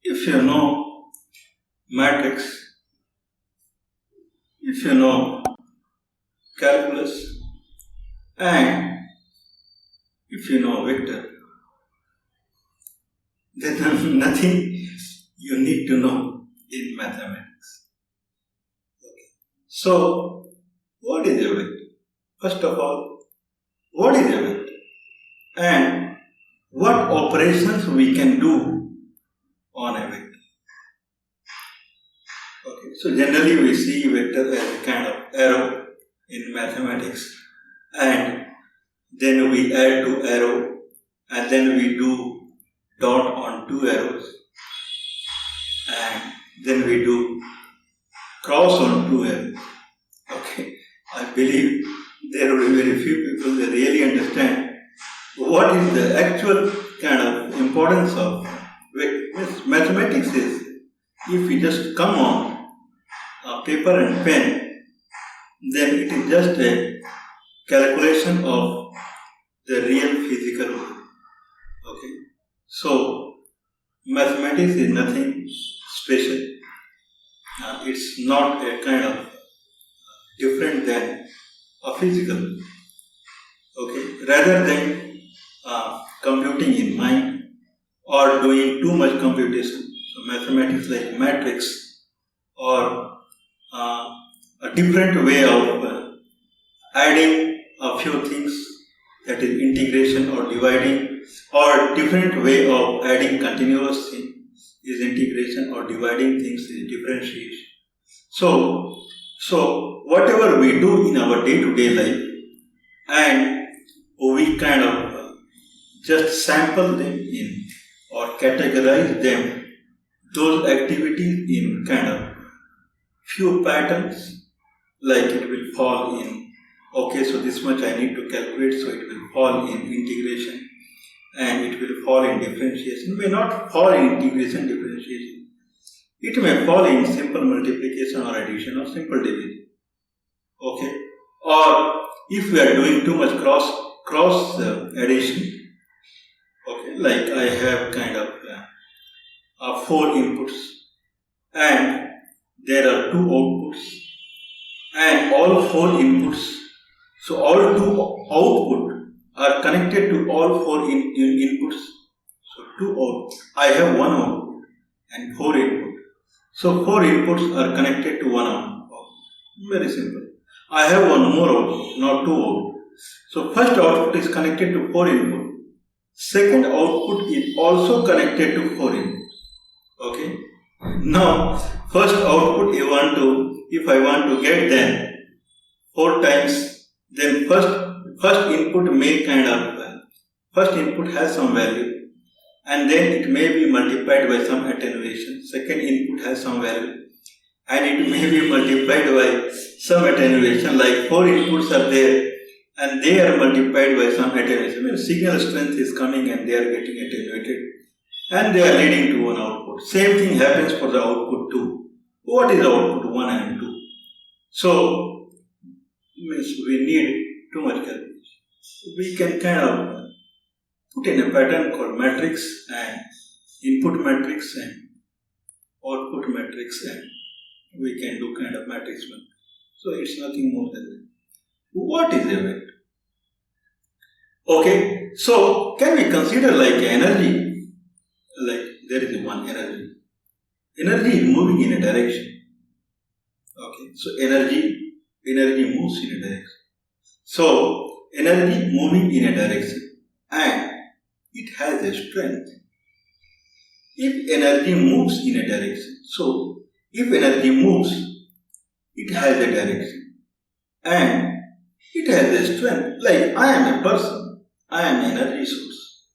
If you know matrix, if you know calculus, and if you know vector, then nothing you need to know in mathematics. Okay. So, what is a vector? First of all, what is a vector? And what operations we can do on a vector? Okay. So, generally we see vector as a kind of arrow in mathematics, and then we add two arrows, and then we do dot on two arrows, and then we do cross on two arrows. Okay, I believe there will be very few people that really understand what is the actual kind of importance of mathematics is. If we just come on paper and pen, then it is just a calculation of the real physical world. Okay. So, mathematics is nothing special. It's not a kind of different than a physical. Okay, rather than computing in mind or doing too much computation. So, mathematics like matrix or a different way of adding a few things, that is integration or dividing, or different way of adding continuous thing is integration, or dividing things is differentiation. So whatever we do in our day-to-day life, and we kind of just sample them in or categorize them, those activities in kind of few patterns, like it will fall in, okay, so this much I need to calculate, so it will fall in integration, and it will fall in differentiation. It may not fall in integration, differentiation. It may fall in simple multiplication or addition or simple division. Okay. Or if we are doing too much cross addition, okay, like I have kind of 4 inputs, and there are 2 outputs, and all 4 inputs. So all 2 output are connected to all 4 inputs. So 2 outputs. I have 1 output and 4 inputs. So 4 inputs are connected to 1 output. Very simple. I have 1 more output, not 2 outputs. So first output is connected to 4 inputs. Second output is also connected to 4 inputs. Okay. Now first output if I want to get then 4 times, then first input may kind of, first input has some value, and then it may be multiplied by some attenuation. Second input has some value, and it may be multiplied by some attenuation, like 4 inputs are there, and they are multiplied by some attenuation. When signal strength is coming and they are getting attenuated, and they are leading to one output. Same thing happens for the output 2. What is output 1 and 2? So, we need too much calculation. We can kind of put in a pattern called matrix, and input matrix and output matrix, and we can do kind of matrix one. So it's nothing more than that. What is a vector? Okay, so can we consider like energy? Like there is one energy. Energy is moving in a direction. Okay, so energy moves in a direction. So, energy moving in a direction, and it has a strength. If energy moves in a direction, so if energy moves, it has a direction, and it has a strength. Like I am a person, I am an energy source,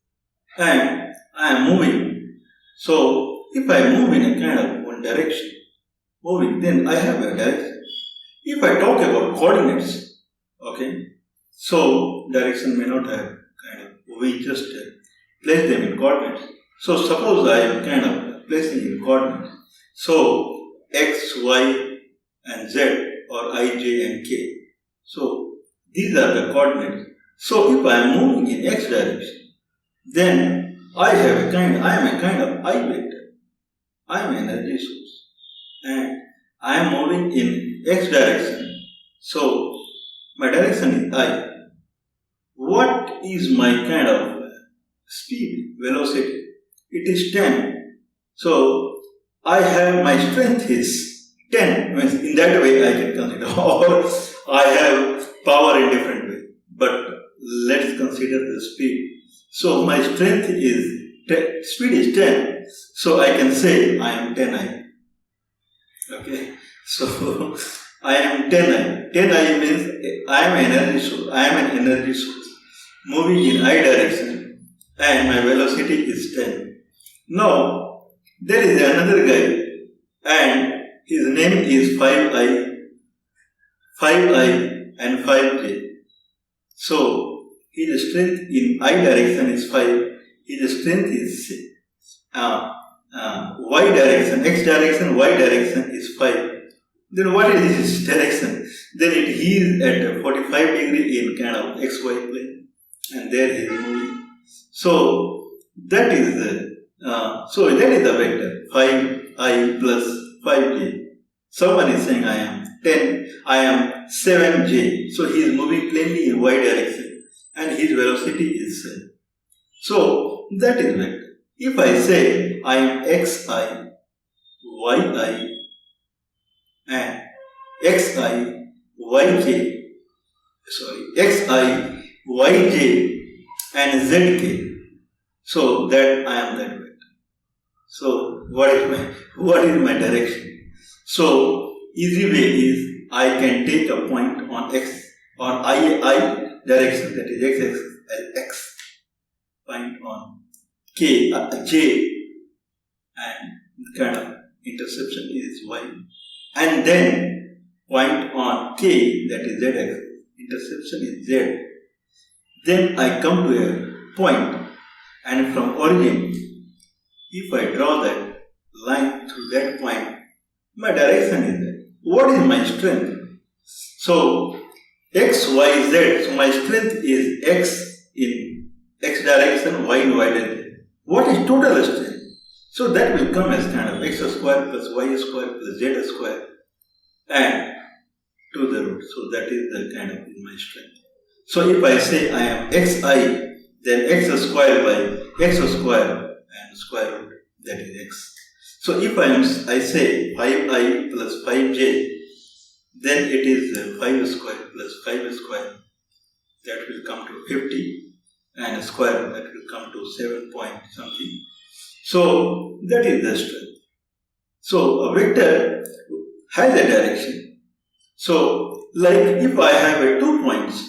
and I am moving. So, if I move in a kind of one direction, then I have a direction. If I talk about coordinates, okay, so direction may not have kind of, we just place them in coordinates. So suppose I am kind of placing in coordinates. So x, y and z, or I, j and k. So these are the coordinates. So if I am moving in x direction, then I am a kind of I vector. I am energy source and I am moving in x direction. So my direction is I. What is my kind of speed, velocity? It is 10. So I have my strength is 10. Means in that way I can consider. Or I have power in different way. But let's consider the speed. So my strength is speed is 10. So I can say I am 10I. Okay. So I am 10I. 10I means I am an energy source. I am an energy source moving in I direction and my velocity is 10. Now there is another guy and his name is 5I and 5J. So his strength in I direction is 5. His strength is Y direction, X direction, Y direction is 5. Then what is his direction? Then he is at 45 degree in kind of XY plane, and there he is moving. So that is the vector 5I plus 5J. Someone is saying I am 10, I am 7J. So he is moving plainly in Y direction, and his velocity is 7. So that is vector. If I say I am Xi, Yi, and Xi, Yj, and Zk, so that I am that vector. So what is my direction? So easy way is I can take a point on X on I direction, that is X point on K, J, and kind of interception is Y, and then point on K, that is ZX, interception is Z. Then I come to a point, and from origin, if I draw that line through that point, my direction is that. What is my strength? So X, Y, Z. So my strength is X in X direction, Y in Y direction. What is total strength? So that will come as kind of X square plus Y square plus Z square and to the root. So that is the kind of my strength. So if I say I am Xi, then X square by X square and square root, that is X. So if I say 5I plus 5J, then it is 5 square plus 5 square, that will come to 50, and a square, that will come to 7 point something. So that is the strength. So a vector has a direction. So like if I have 2 points,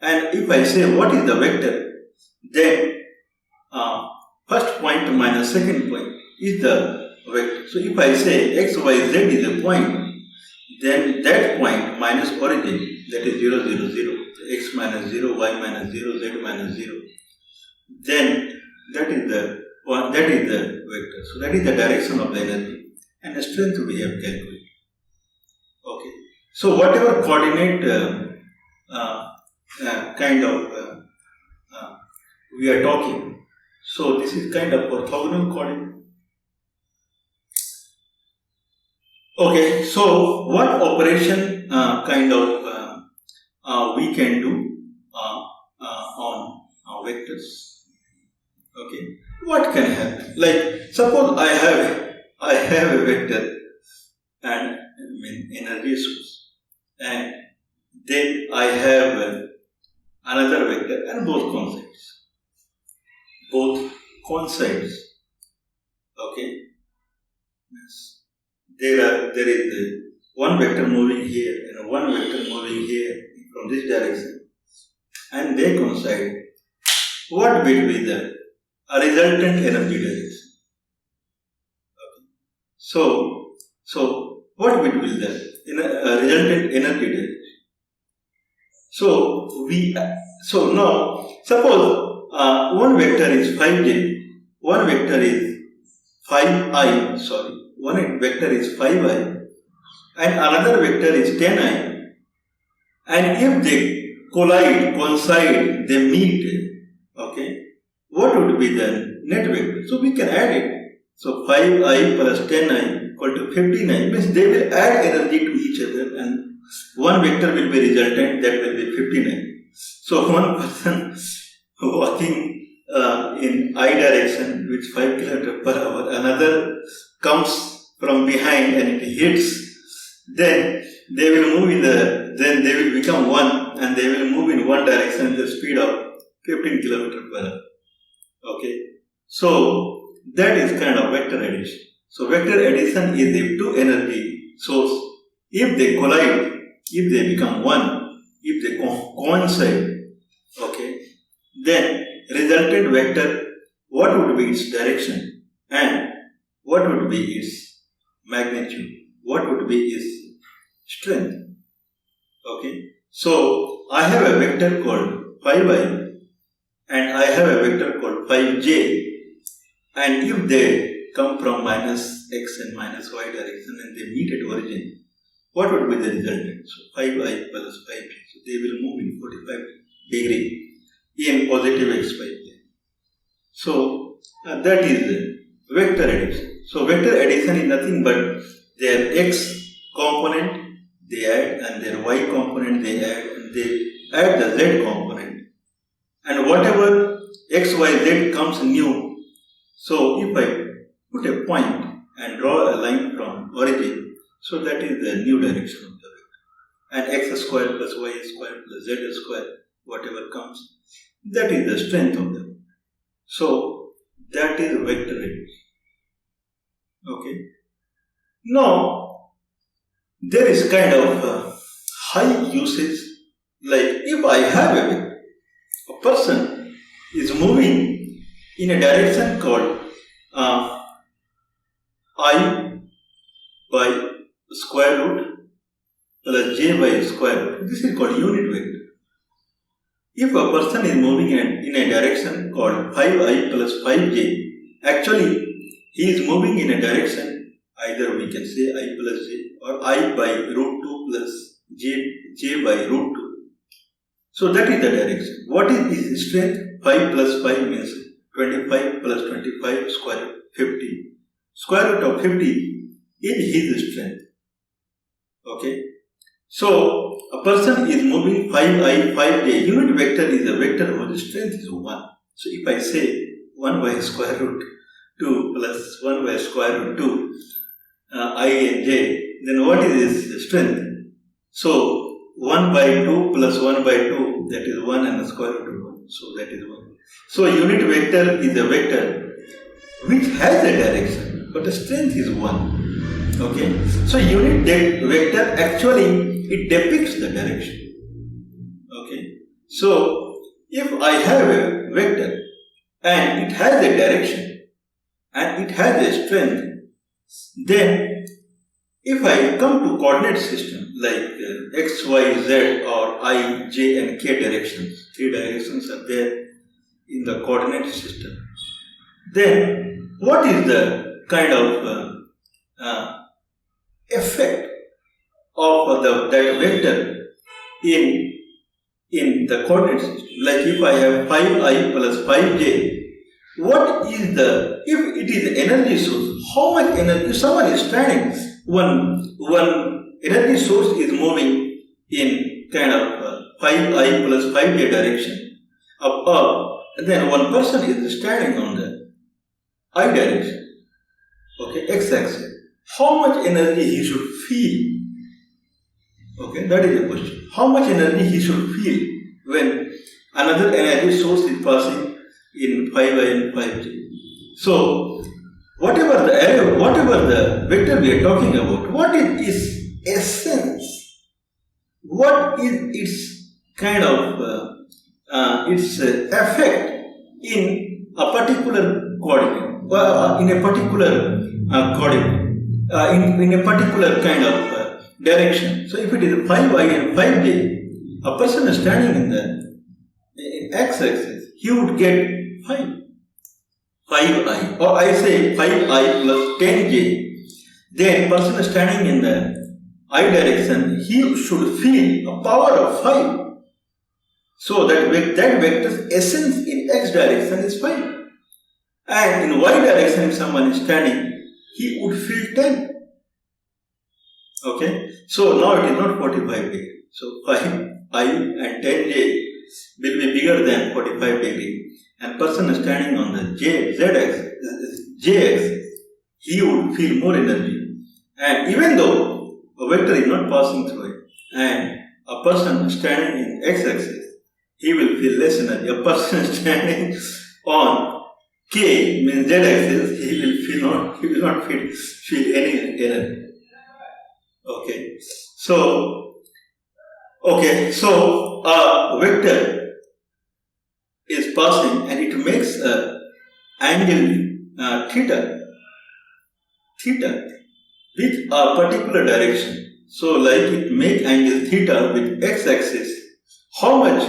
and if I say what is the vector, then first point minus second point is the vector. So if I say x, y, z is a point, then that point minus origin, that is 0, 0, 0, x minus 0, y minus 0, z minus 0, then that is the vector. So that is the direction of the energy, and the strength we have calculated. Okay. So whatever coordinate we are talking, so this is kind of orthogonal coordinate. Okay, so what operation we can do on vectors? Okay, what can happen? Like suppose I have a vector and energy source, and then I have another vector and both coincides. Okay, yes. There is one vector moving here and one vector moving here from this direction, and they coincide. What will be the resultant energy direction? Okay. So what will be the resultant energy direction? So now suppose one vector is 5j, one vector is 5i. One vector is 5i and another vector is 10i, and if they coincide, they meet, okay, what would be the net vector? So we can add it. So 5i plus 10i equal to 15i means they will add energy to each other and one vector will be resultant, that will be 15i. So one person walking in I direction with 5 km per hour, another comes from behind and it hits, then they will move then they will become one and they will move in one direction at the speed of 15 km per hour. Okay, so that is kind of vector addition. So vector addition is if two energy source, if they collide, if they become one, if they coincide, okay, then resultant vector, what would be its direction and what would be its magnitude, what would be its strength. Okay, so I have a vector called 5i and I have a vector called 5j, and if they come from minus x and minus y direction and they meet at origin, what would be the resultant? So 5i plus 5j, so they will move in 45 degree in positive x plane. So that is vector addition. So vector addition is nothing but their x component they add and their y component they add and they add the z component. And whatever x, y, z comes new, so if I put a point and draw a line from origin, so that is the new direction of the vector. And x square plus y square plus z square, whatever comes, that is the strength of the vector. So that is vector addition. Okay. Now, there is kind of high usage, like if I have a person is moving in a direction called I by square root plus j by square root. This is called unit vector. If a person is moving in a direction called 5i plus 5j, actually he is moving in a direction, either we can say I plus j or I by root 2 plus j by root 2. So that is the direction. What is his strength? 5 plus 5 means 25 plus 25 square root 50. Square root of 50 is his strength. Okay. So a person is moving 5i, 5j. Unit vector is a vector whose strength is 1. So if I say 1 by square root 2 plus 1 by square root 2, I and j, then what is his strength? So 1 by 2 plus 1 by 2, that is 1 and the square root of 1. So that is 1. So unit vector is a vector which has a direction, but the strength is 1. Okay. So unit vector actually it depicts the direction. Okay. So if I have a vector and it has a direction and it has a strength, then if I come to coordinate system like x, y, z or I, j and k directions, 3 directions are there in the coordinate system, then what is the kind of effect of that vector in the coordinate system? Like if I have 5i plus 5j, what is the, if it is energy source, how much energy, if someone is standing, one energy source is moving in kind of 5i plus 5j direction up, then one person is standing on the I direction, okay, x-axis. How much energy he should feel? Okay, that is the question. How much energy he should feel when another energy source is passing in 5i and 5j? So, whatever the vector we are talking about, what is its essence? What is its kind of its effect in a particular coordinate, in a particular coordinate, in a particular kind of direction? So, if it is 5i and 5j, a person is standing in x-axis, he would get 5i, or I say 5i plus 10j. Then person standing in the I direction, he should feel a power of 5. So that vector's essence in x direction is 5. And in y direction, if someone is standing, he would feel 10. Okay, so now it is not 45 degree. So 5I and 10J will be bigger than 45 degree. And person standing on the J axis, he would feel more energy. And even though a vector is not passing through it, and a person standing in x-axis, he will feel less energy. A person standing on K means z-axis, he will not feel any energy. Okay, so a vector is passing and it makes an angle theta with a particular direction. So like it make angle theta with x-axis, how much,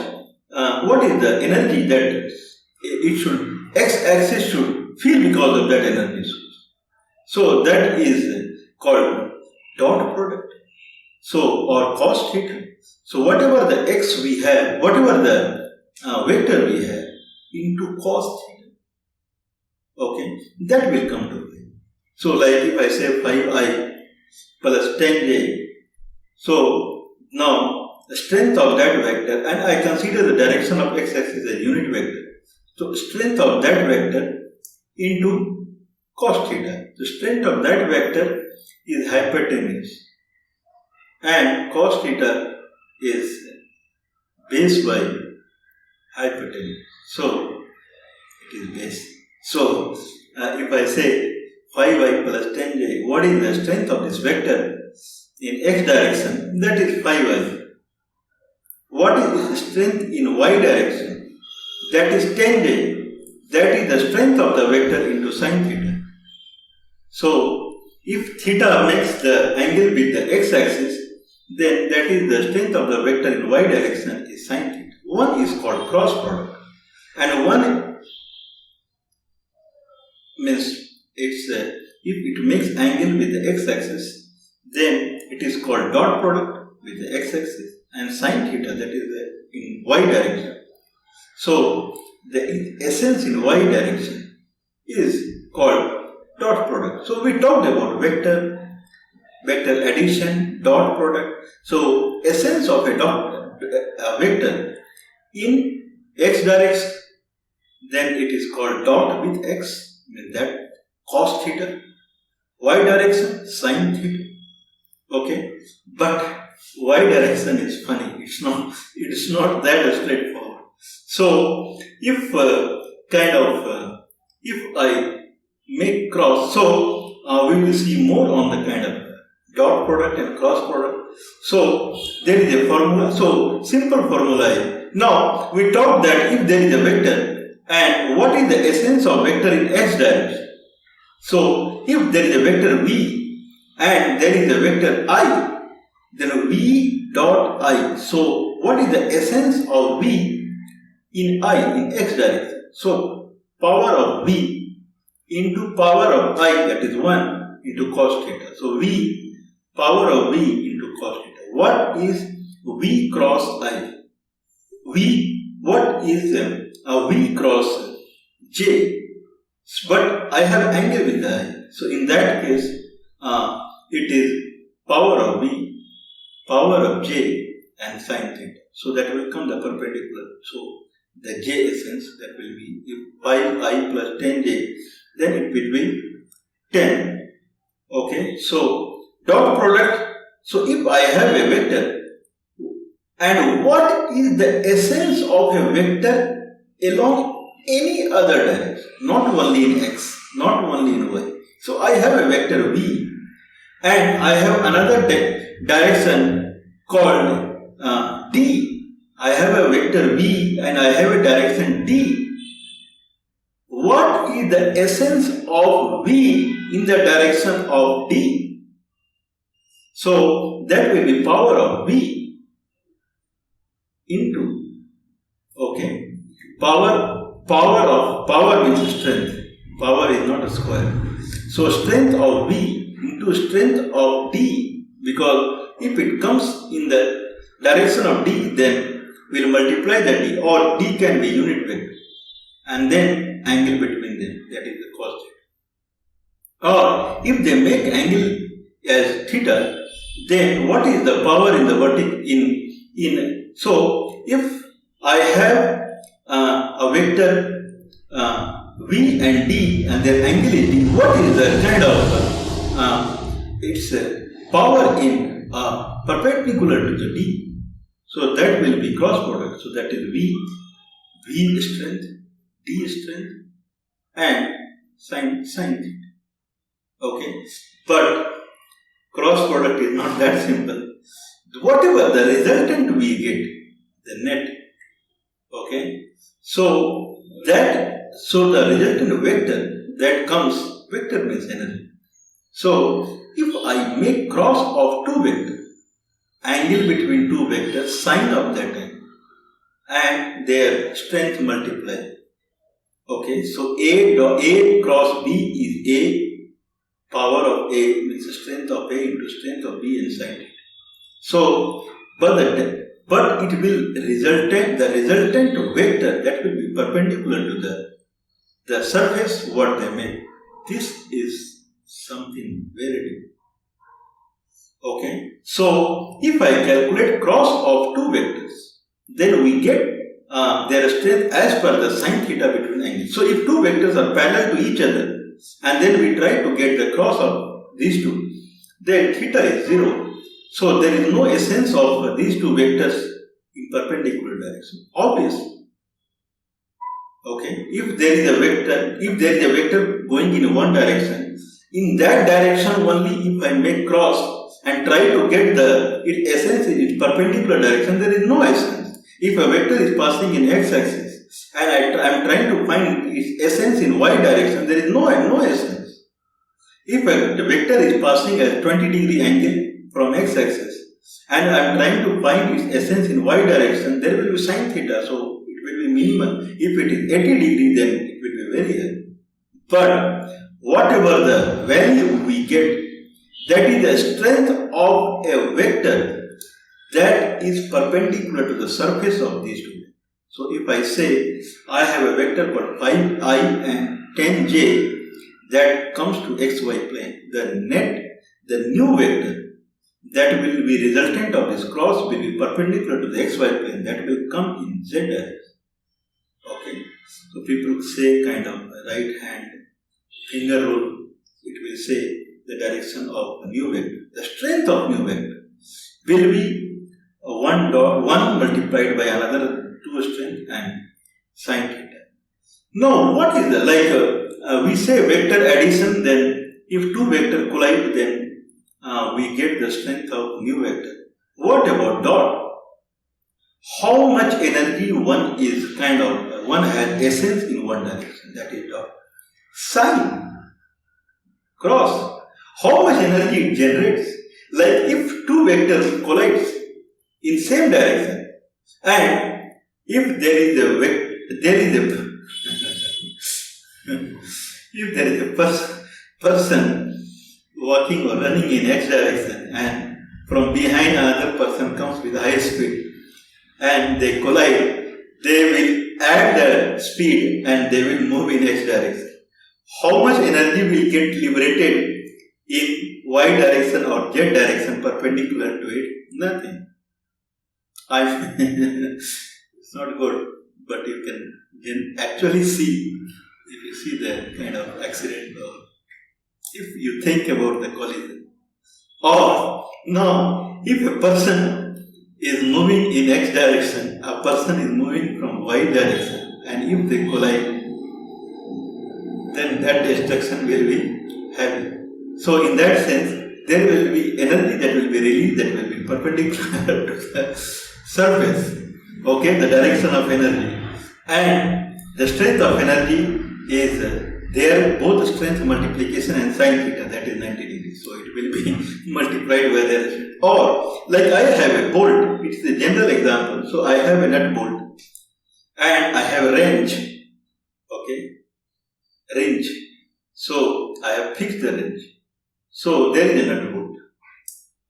what is the energy that x-axis should feel because of that energy source. So that is called dot product. So, or cos theta. So whatever the x we have, whatever the vector we have into cos theta, okay, that will come to play. So like if I say 5I plus 10J, so now the strength of that vector, and I consider the direction of x-axis as a unit vector. So strength of that vector into cos theta. The strength of that vector is hypotenuse, and cos theta is base by hypotenuse. So it is base. So if I say 5I plus 10J, what is the strength of this vector in x direction? That is 5I. What is the strength in y direction? That is 10J. That is the strength of the vector into sine theta. So if theta makes the angle with the x-axis, then that is the strength of the vector in y direction is sine theta. One is called cross product, and one means if it makes angle with the x-axis, then it is called dot product with the x-axis, and sine theta, that is in y direction. So the essence in y direction is called dot product. So we talked about vector addition, dot product. So essence of a vector in x direction, then it is called dot with x, means that cos theta. Y direction, sine theta. Okay, but y direction is funny. It is not that straightforward. So if if I make cross, so we will see more on the kind of dot product and cross product. So there is a formula. So simple formula is, now we talked that if there is a vector, and what is the essence of vector in x direction? So if there is a vector v and there is a vector I, then v dot I. So what is the essence of v in I, in x direction? So power of v into power of I, that is 1 into cos theta. So v, power of v into cos theta. What is v cross I? What is a v cross j? But I have angle with the I. So in that case, it is power of v, power of j, and sine theta. So that will come the perpendicular. So the j essence, that will be, if 5I plus 10j, then it will be 10. Okay, so dot product. So if I have a vector, and what is the essence of a vector along any other direction, not only in x, not only in y. So I have a vector v, and I have another direction called d. I have a vector v and I have a direction d. What is the essence of v in the direction of d? So that will be power of v into, okay, power means strength. Power is not a square. So strength of v into strength of d, because if it comes in the direction of d, then we'll multiply the d, or d can be unit vector, and then angle between between them, that is the cos theta. Or if they make angle as theta, then what is the power in the vertex in so if I have a vector v and d and their angle is d, what is the kind of its power in perpendicular to the d? So that will be cross product. So that is v strength, d strength, and sin theta. Okay, but cross product is not that simple. Whatever the resultant we get, the net. Okay, so the resultant vector that comes, vector means energy. So if I make cross of two vectors, angle between two vectors, sine of that angle, and their strength multiply. Okay, so A cross B is A. Power of A means strength of A into strength of B and sin theta. So, but it will the resultant vector that will be perpendicular to the surface what they make. This is something very different. Okay, so if I calculate cross of two vectors, then we get their strength as per the sin theta between angles. So if two vectors are parallel to each other, and then we try to get the cross of these two, then theta is 0. So there is no essence of these two vectors in perpendicular direction. Obvious. Okay, if there is a vector going in one direction, in that direction only if I make cross and try to get its essence in its perpendicular direction, there is no essence. If a vector is passing in x-axis, and I am trying to find its essence in y direction, there is no essence. If the vector is passing at 20-degree angle from x-axis and I am trying to find its essence in y direction, there will be sin theta, so it will be minimal. If it is 80-degree, then it will be very high. But whatever the value we get, that is the strength of a vector that is perpendicular to the surface of these two. So if I say I have a vector called 5i and 10j that comes to xy plane, the new vector that will be resultant of this cross will be perpendicular to the xy plane, that will come in z direction. Okay, so people say kind of right hand finger rule, it will say the direction of a new vector. The strength of new vector will be 1 multiplied by another 2 strength and sin theta. Now, what is we say vector addition, then if two vectors collide, then we get the strength of new vector. What about dot? How much energy one has essence in one direction, that is dot. Sine, cross, how much energy it generates? Like if two vectors collide in same direction, and if there is a person walking or running in x direction, and from behind another person comes with high speed, and they collide, they will add the speed and they will move in x direction. How much energy will get liberated in y direction or z direction perpendicular to it? Nothing. It's not good, but you can actually see, if you see the kind of accident, or if you think about the collision. Or now, if a person is moving in x direction, a person is moving from y direction, and if they collide, then that destruction will be heavy. So in that sense, there will be energy that will be released that will be perpendicular to the surface. Okay, the direction of energy. And the strength of energy is there, both strength multiplication and sin theta, that is 90 degrees. So it will be multiplied by the, or like I have a bolt, it's a general example. So I have a nut bolt and I have a wrench. Okay, wrench. So I have fixed the wrench. So there is a nut bolt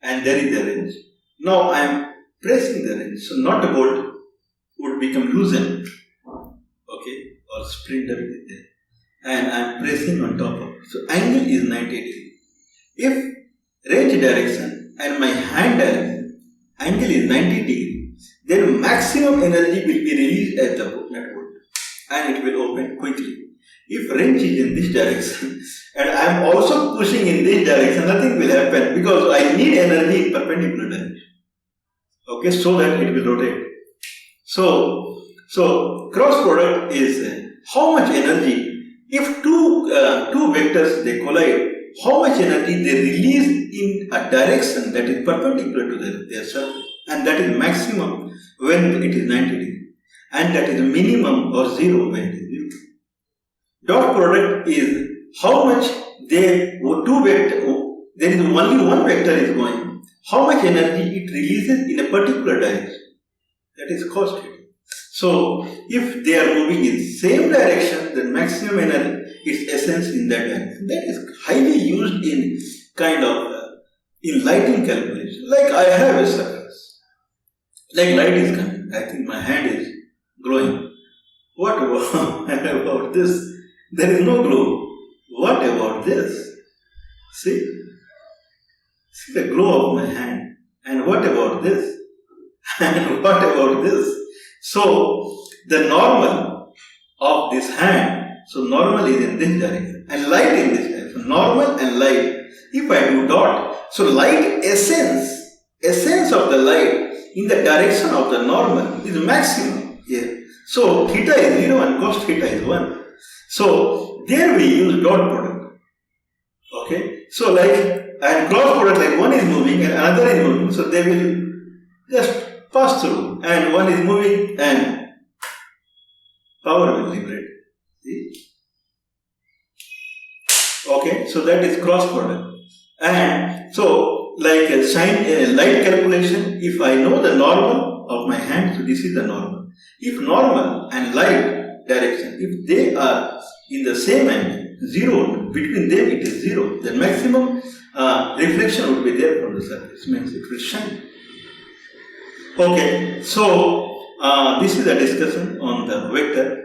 and there is a wrench. Now I am pressing the wrench. So nut bolt would become loosened. Okay, or splinter is there. and I am pressing on top of it. So angle is 90 degree. If range direction and my hand direction angle is 90 degree, then maximum energy will be released at the network and it will open quickly. If range is in this direction and I am also pushing in this direction, nothing will happen because I need energy in perpendicular direction. Okay, so that it will rotate. So cross product is how much energy, if two vectors they collide, how much energy they release in a direction that is perpendicular to their surface, and that is maximum when it is 90 degree, and that is minimum or zero when it is zero. Dot product is how much there is only one vector is going, how much energy it releases in a particular direction. That is cos theta. So if they are moving in same direction, then maximum energy is essence in that direction. That is highly used in in lighting calculation. Like I have a surface, like light is coming. I think my hand is glowing. What about this? There is no glow. What about this? See the glow of my hand. And what about this? And what about this? So the normal of this hand, so normal is in this direction and light in this direction. Normal and light. If I do dot, so light essence of the light in the direction of the normal is maximum here. So theta is 0 and cos theta is 1. So there we use dot product. Okay. So like and cross product, like one is moving and another is moving. So they will just pass through, and one is moving and power will liberate. See? Okay, so that is cross product. And so like light calculation, if I know the normal of my hand, so this is the normal. If normal and light direction, if they are in the same angle, zero, between them it is zero, then maximum reflection would be there from the surface, means it will shine. Okay, so this is a discussion on the vector.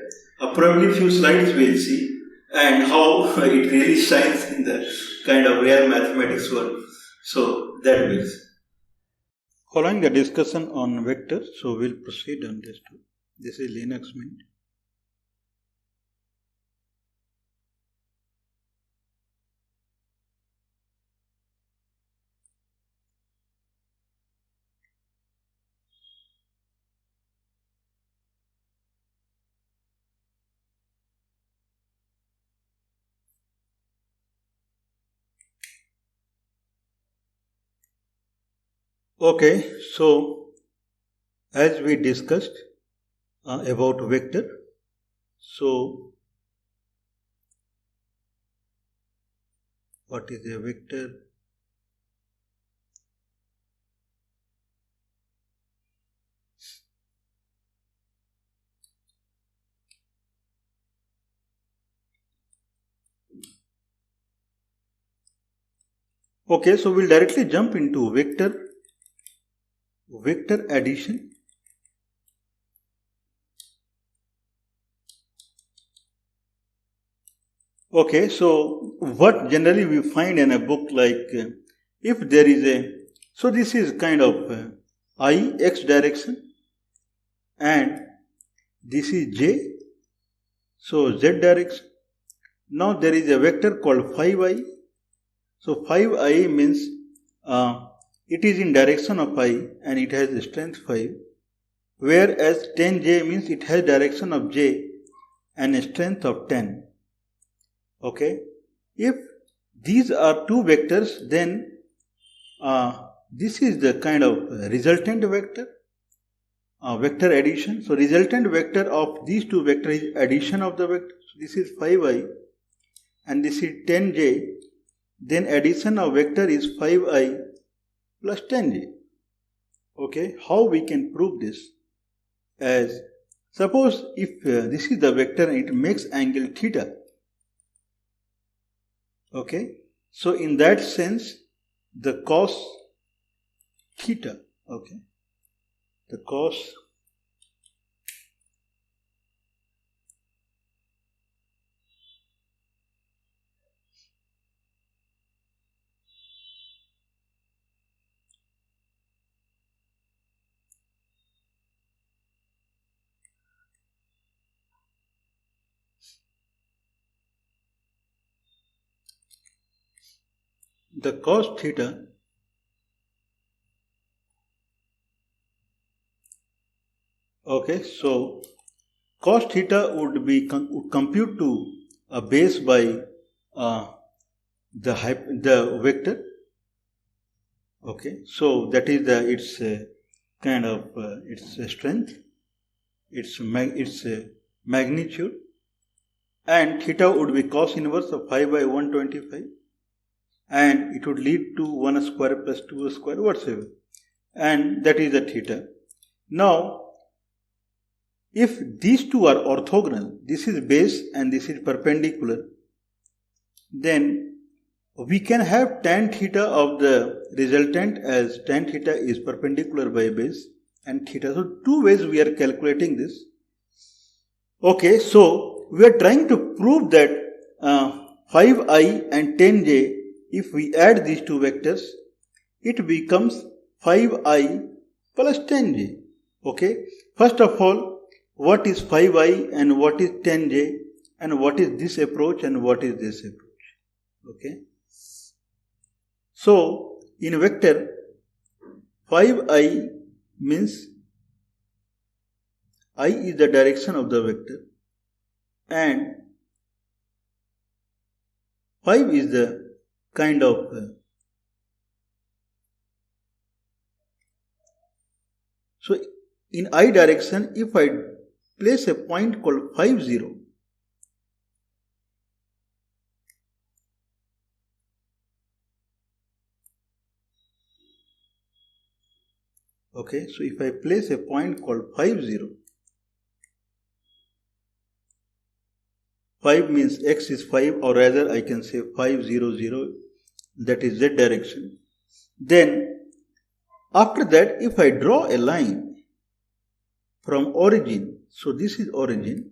Probably few slides we'll see and how it really shines in the kind of real mathematics world. So that will see. Following the discussion on vectors, so we'll proceed on this too. This is Linux Mint. Okay, so as we discussed about vector, so what is a vector? Okay, so we'll directly jump into vector addition. Okay, so what generally we find in a book, like if there is so this is kind of I, x direction, and this is j, so z direction. Now there is a vector called 5i. So 5i means it is in direction of I and it has strength 5, whereas 10j means it has direction of j and a strength of 10. Okay, if these are two vectors, then this is the kind of resultant vector, vector addition. So resultant vector of these two vectors is addition of the vectors. So this is 5i and this is 10j. Then addition of vector is 5i plus 10j. Okay, how we can prove this? As suppose if this is the vector and it makes angle theta. Okay, so in that sense, the cos theta, okay, the cos the cos theta okay, so cos theta would compute to a base by the vector. Okay, so that is its kind of its strength, its magnitude, and theta would be cos inverse of 5 by 125, and it would lead to 1 square plus 2 square whatsoever, and that is the theta. Now, if these two are orthogonal, this is base and this is perpendicular, then we can have tan theta of the resultant as tan theta is perpendicular by base and theta. So, two ways we are calculating this. Okay, so we are trying to prove that 5i and 10j, if we add these two vectors, it becomes 5i plus 10j. Okay, first of all, what is 5i and what is 10j, and what is this approach and what is this approach? Okay. So, in vector, 5i means I is the direction of the vector and 5 is the kind of so in I direction, if I place a point called 5, 0, okay, so if I place a point called 5, 0, 5 means x is 5, or rather I can say 5, 0, 0, that is z direction. Then after that, if I draw a line from origin, so this is origin,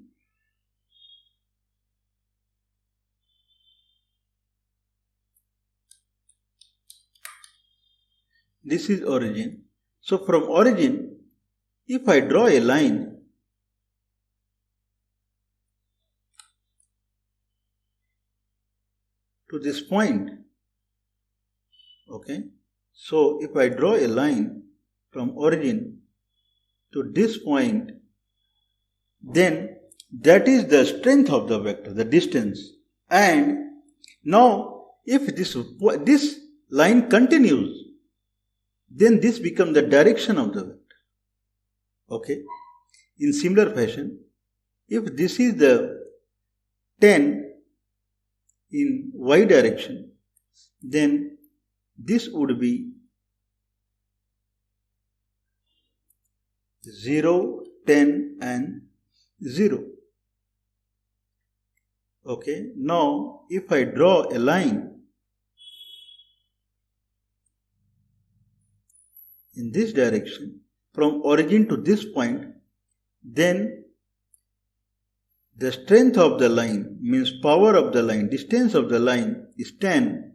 this is origin. So from origin, if I draw a line to this point, okay, so if I draw a line from origin to this point, then that is the strength of the vector, the distance. And now if this line continues, then this becomes the direction of the vector. Okay. In similar fashion, if this is the 10 in y direction, then this would be 0, 10 and 0. Okay. Now, if I draw a line in this direction from origin to this point, then the strength of the line means power of the line, distance of the line is 10,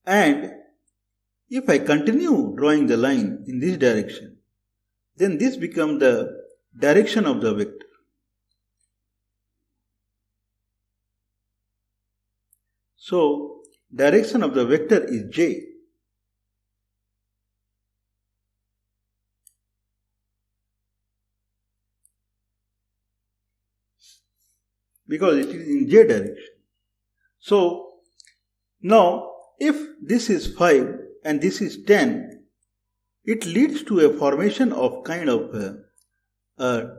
and if I continue drawing the line in this direction, then this becomes the direction of the vector. So, direction of the vector is j. Because it is in j direction. So, now if this is 5 and this is 10, it leads to a formation of kind of a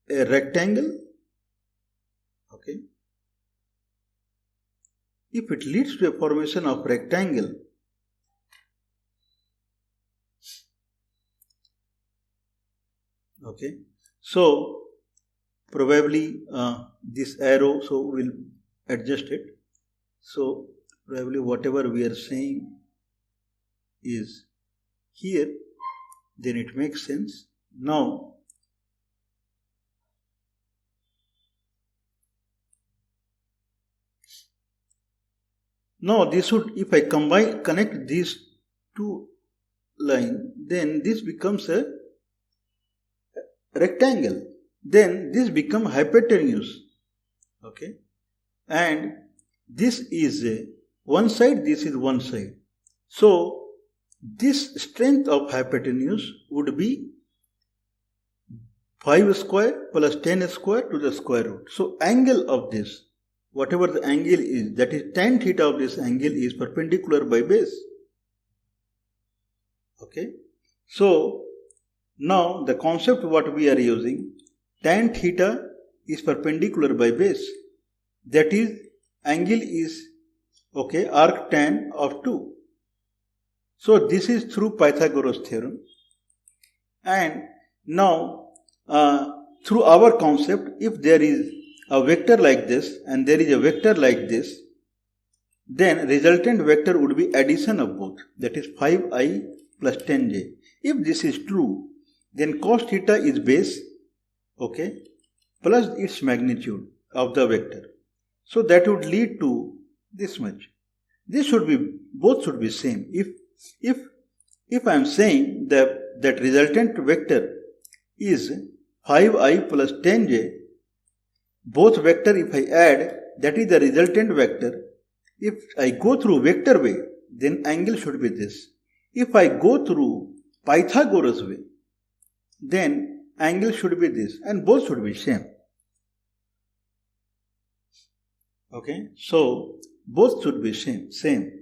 rectangle. Okay. If it leads to a formation of rectangle, okay, so probably this arrow, so we'll adjust it. So probably whatever we are saying is here, then it makes sense. Now this would, if I connect these two lines, then this becomes a rectangle. Then this becomes hypotenuse. Okay, and this is one side, this is one side. So this strength of hypotenuse would be 5 square plus 10 square to the square root. So angle of this, whatever the angle is, that is tan theta of this angle is perpendicular by base. Okay. So now the concept what we are using, tan theta is perpendicular by base. That is, angle is arc tan of 2. So this is through Pythagoras theorem. And now through our concept, if there is a vector like this and there is a vector like this, then resultant vector would be addition of both, that is 5i plus 10j. If this is true, then cos theta is base, plus its magnitude of the vector. So that would lead to this much. This should be, both should be same. If I am saying that resultant vector is 5i plus 10j, both vector if I add, that is the resultant vector. If I go through vector way, then angle should be this. If I go through Pythagoras way, then angle should be this, and both should be same. Okay, so both should be same.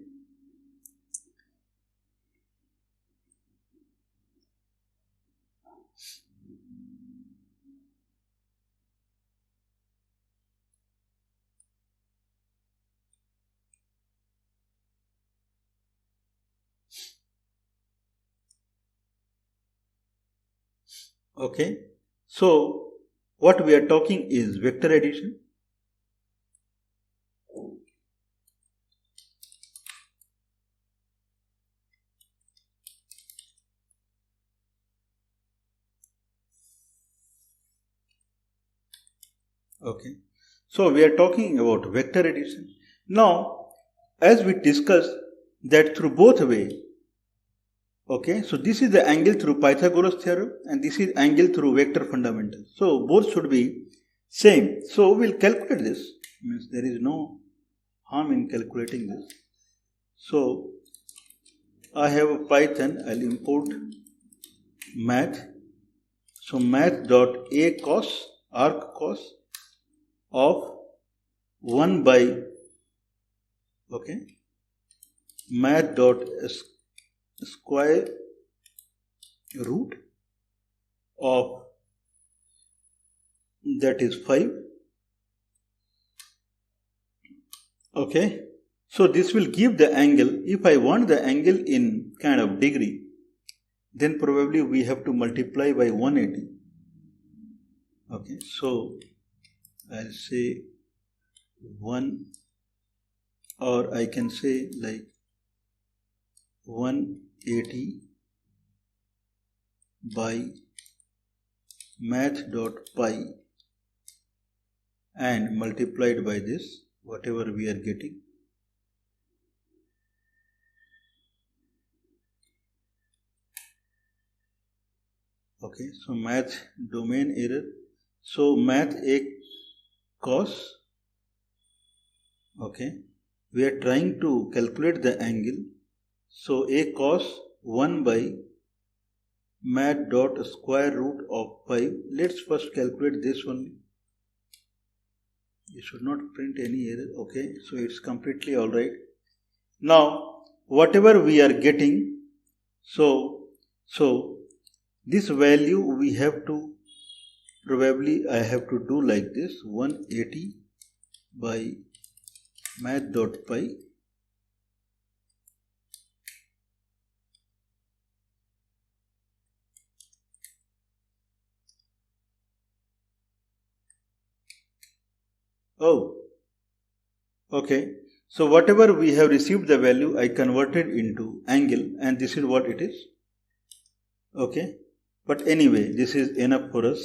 Okay, so what we are talking is vector addition. Okay, so we are talking about vector addition. Now, as we discussed that through both ways, so this is the angle through Pythagoras theorem and this is angle through vector fundamentals. So both should be same. So we'll calculate this. Means there is no harm in calculating this. So I have a Python. I'll import math. So math.a cos, arc cos of 1 by math.square root of, that is 5. Okay, so this will give the angle. If I want the angle in kind of degree, then probably we have to multiply by 180. Okay, so I'll say 1, or I can say like 180 by math.pi and multiplied by this, whatever we are getting. Okay, so math domain error. So math a cos. Okay, we are trying to calculate the angle. So a cos 1 by math dot square root of 5. Let's first calculate this one. You should not print any error. Okay, so it's completely alright. Now whatever we are getting, so this value we have to, probably I have to do like this, 180 by math.pi okay, so whatever we have received the value, I converted into angle, and this is what it is. Okay, but anyway, this is enough for us.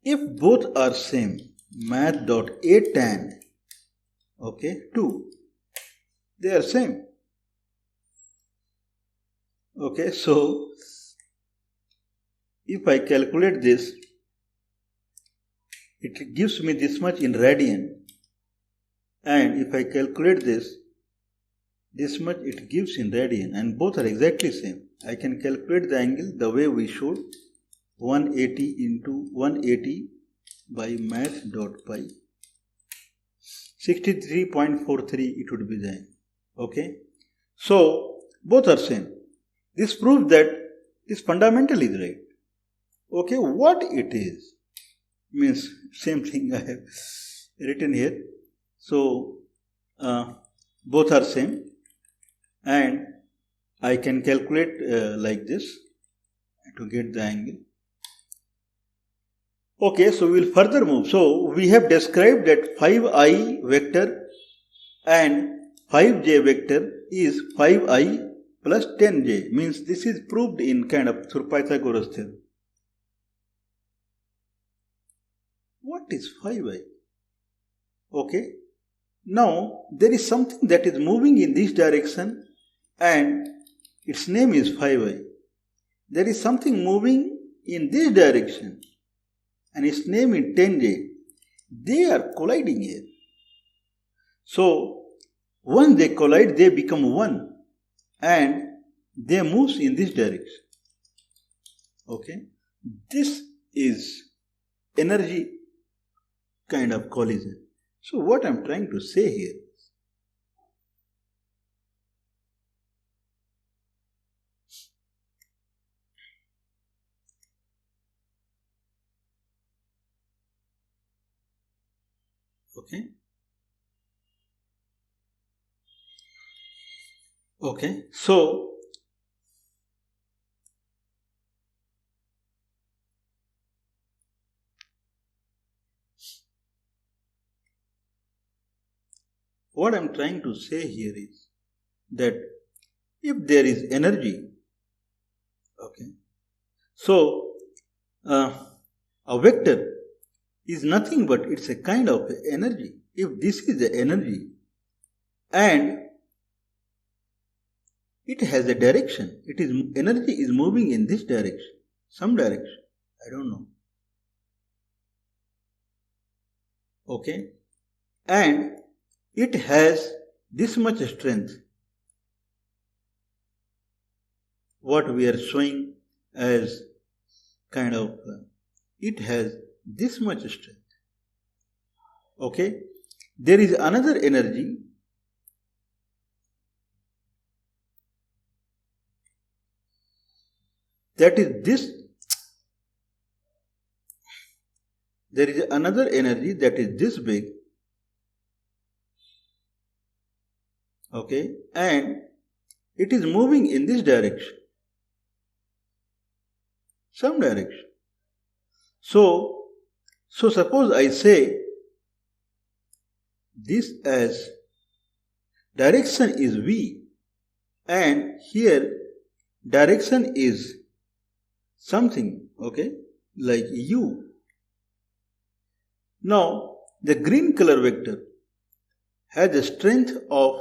If both are same, math.a tan 2, they are same. Okay, so if I calculate this, it gives me this much in radian, and if I calculate this, this much it gives in radian, and both are exactly same. I can calculate the angle the way we showed, 180 into 180 by math.pi, 63.43 it would be the angle. Okay, so both are same. This proves that this fundamental is right. Okay, what it is means same thing I have written here. So both are same, and I can calculate like this to get the angle. Okay, so we will further move. So we have described that 5i vector and 5j vector is 5i plus 10j, means this is proved in kind of through Pythagoras theorem. What is 5i? Okay, now there is something that is moving in this direction and its name is 5i. There is something moving in this direction and its name is 10j. They are colliding here. So once they collide, they become one and they move in this direction. Okay, this is energy kind of collision. So what I am trying to say here, okay, so what I am trying to say here is that if there is energy, okay, so a vector is nothing but it's a kind of energy. If this is the energy and it has a direction, it is energy is moving in this direction, some direction, I don't know. Okay, and it has this much strength, what we are showing as kind of, it has this much strength. Okay, there is another energy that is this, there is another energy that is this big, okay, and it is moving in this direction, some direction. So suppose I say this as direction is V and here direction is something, okay, like U. Now the green color vector has the strength of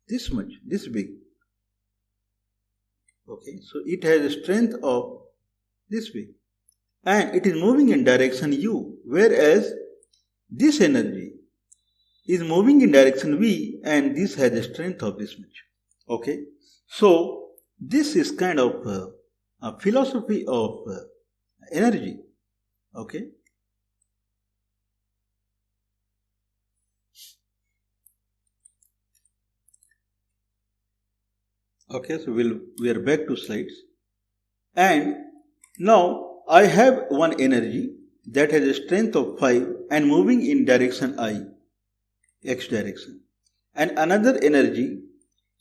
this much, this big. Okay, so it has a strength of this big and it is moving in direction U, whereas this energy is moving in direction V and this has a strength of this much. Okay, so this is kind of a philosophy of energy. Okay, okay, so we are back to slides, and now I have one energy that has a strength of 5 and moving in direction I, x direction, and another energy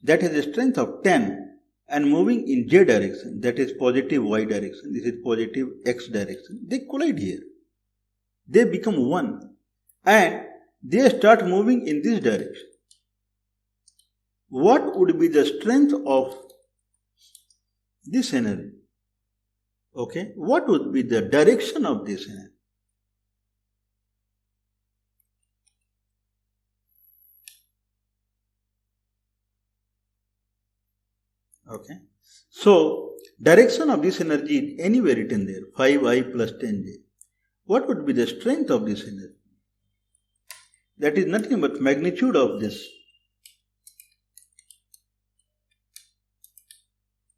that has a strength of 10 and moving in j direction, that is positive y direction, this is positive x direction. They collide here, they become one and they start moving in this direction. What would be the strength of this energy? Okay, what would be the direction of this energy? Okay, so direction of this energy is anywhere written there, 5i plus 10j. What would be the strength of this energy? that is nothing but magnitude of this.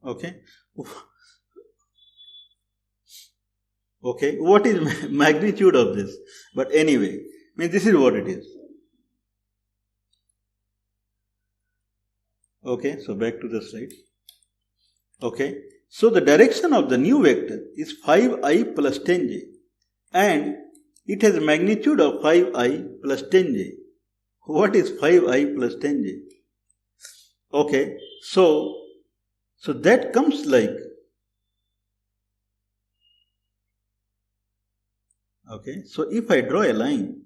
Okay. Okay, what is magnitude of this? But anyway, this is what it is. Okay, so back to the slide. Okay, so the direction of the new vector is 5i plus 10j and it has a magnitude of 5i plus 10j. What is 5i plus 10j? Okay, so that comes like, okay, so if I draw a line,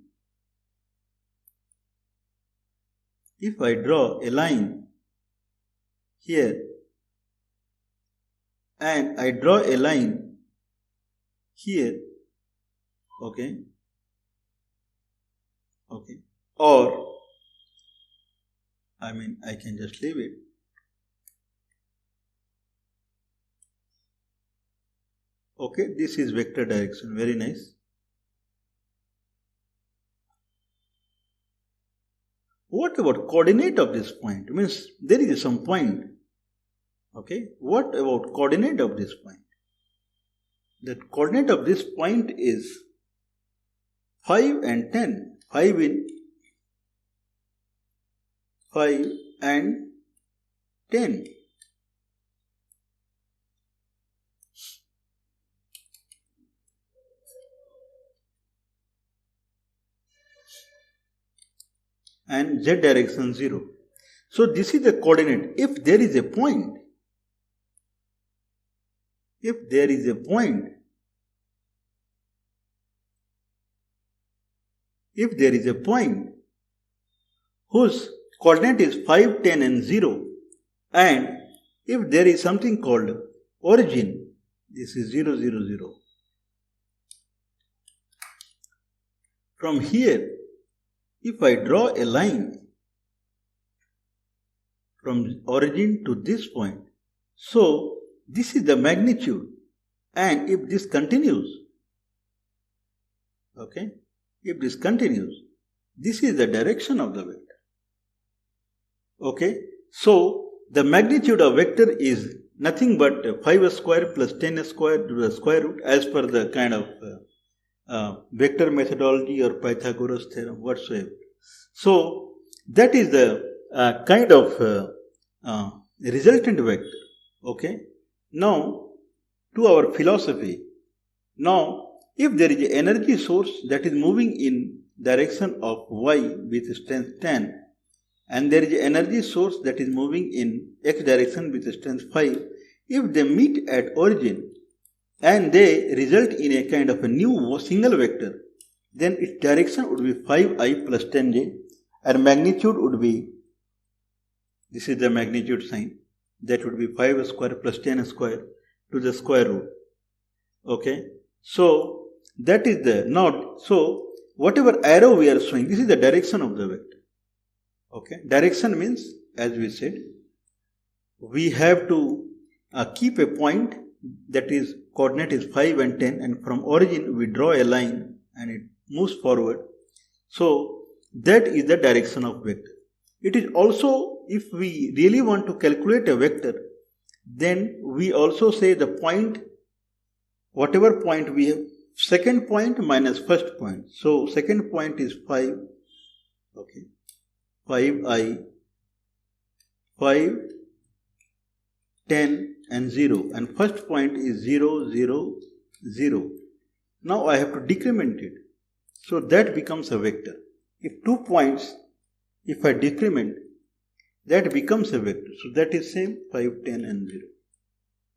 here and I draw a line here, okay, or I can just leave it. Okay, this is vector direction, very nice. What about coordinate of this point? Means there is some point. Okay, what about coordinate of this point? The coordinate of this point is 5 and 10. 5 and 10. And z direction 0. So this is the coordinate. If there is a point, whose coordinate is 5, 10 and 0, and if there is something called origin, this is 0, 0, 0. From here, if I draw a line from origin to this point, so this is the magnitude, and if this continues, okay, this is the direction of the vector. Okay, so the magnitude of vector is nothing but 5 square plus 10 square to the square root as per the kind of vector methodology or Pythagoras theorem whatsoever. So that is the kind of resultant vector. Okay, now to our philosophy. Now if there is an energy source that is moving in direction of y with strength 10 and there is an energy source that is moving in x direction with strength 5, if they meet at origin and they result in a kind of a new single vector, then its direction would be 5i plus 10j and magnitude would be, this is the magnitude sign, that would be 5 square plus 10 square to the square root. Okay, so that is the node. So whatever arrow we are showing, this is the direction of the vector. Okay, direction means, as we said, we have to keep a point that is coordinate is 5 and 10, and from origin we draw a line and it moves forward. So that is the direction of vector. It is also, if we really want to calculate a vector, then we also say the point, whatever point we have, second point minus first point. So second point is 5, okay, 5i, 5, 10 and 0, and first point is 0, 0, 0. Now I have to decrement it. So that becomes a vector. If 2 points, if I decrement, that becomes a vector. So that is same 5, 10 and 0.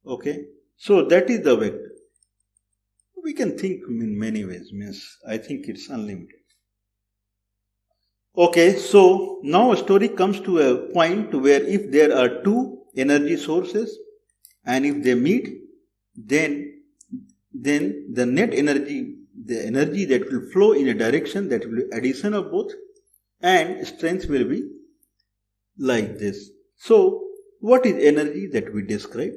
Okay. So that is the vector. We can think in many ways. Means I think it's unlimited. Okay. So now a story comes to a point where if there are two energy sources and if they meet, then the net energy, the energy that will flow in a direction, that will be addition of both, and strength will be like this. So what is energy that we described?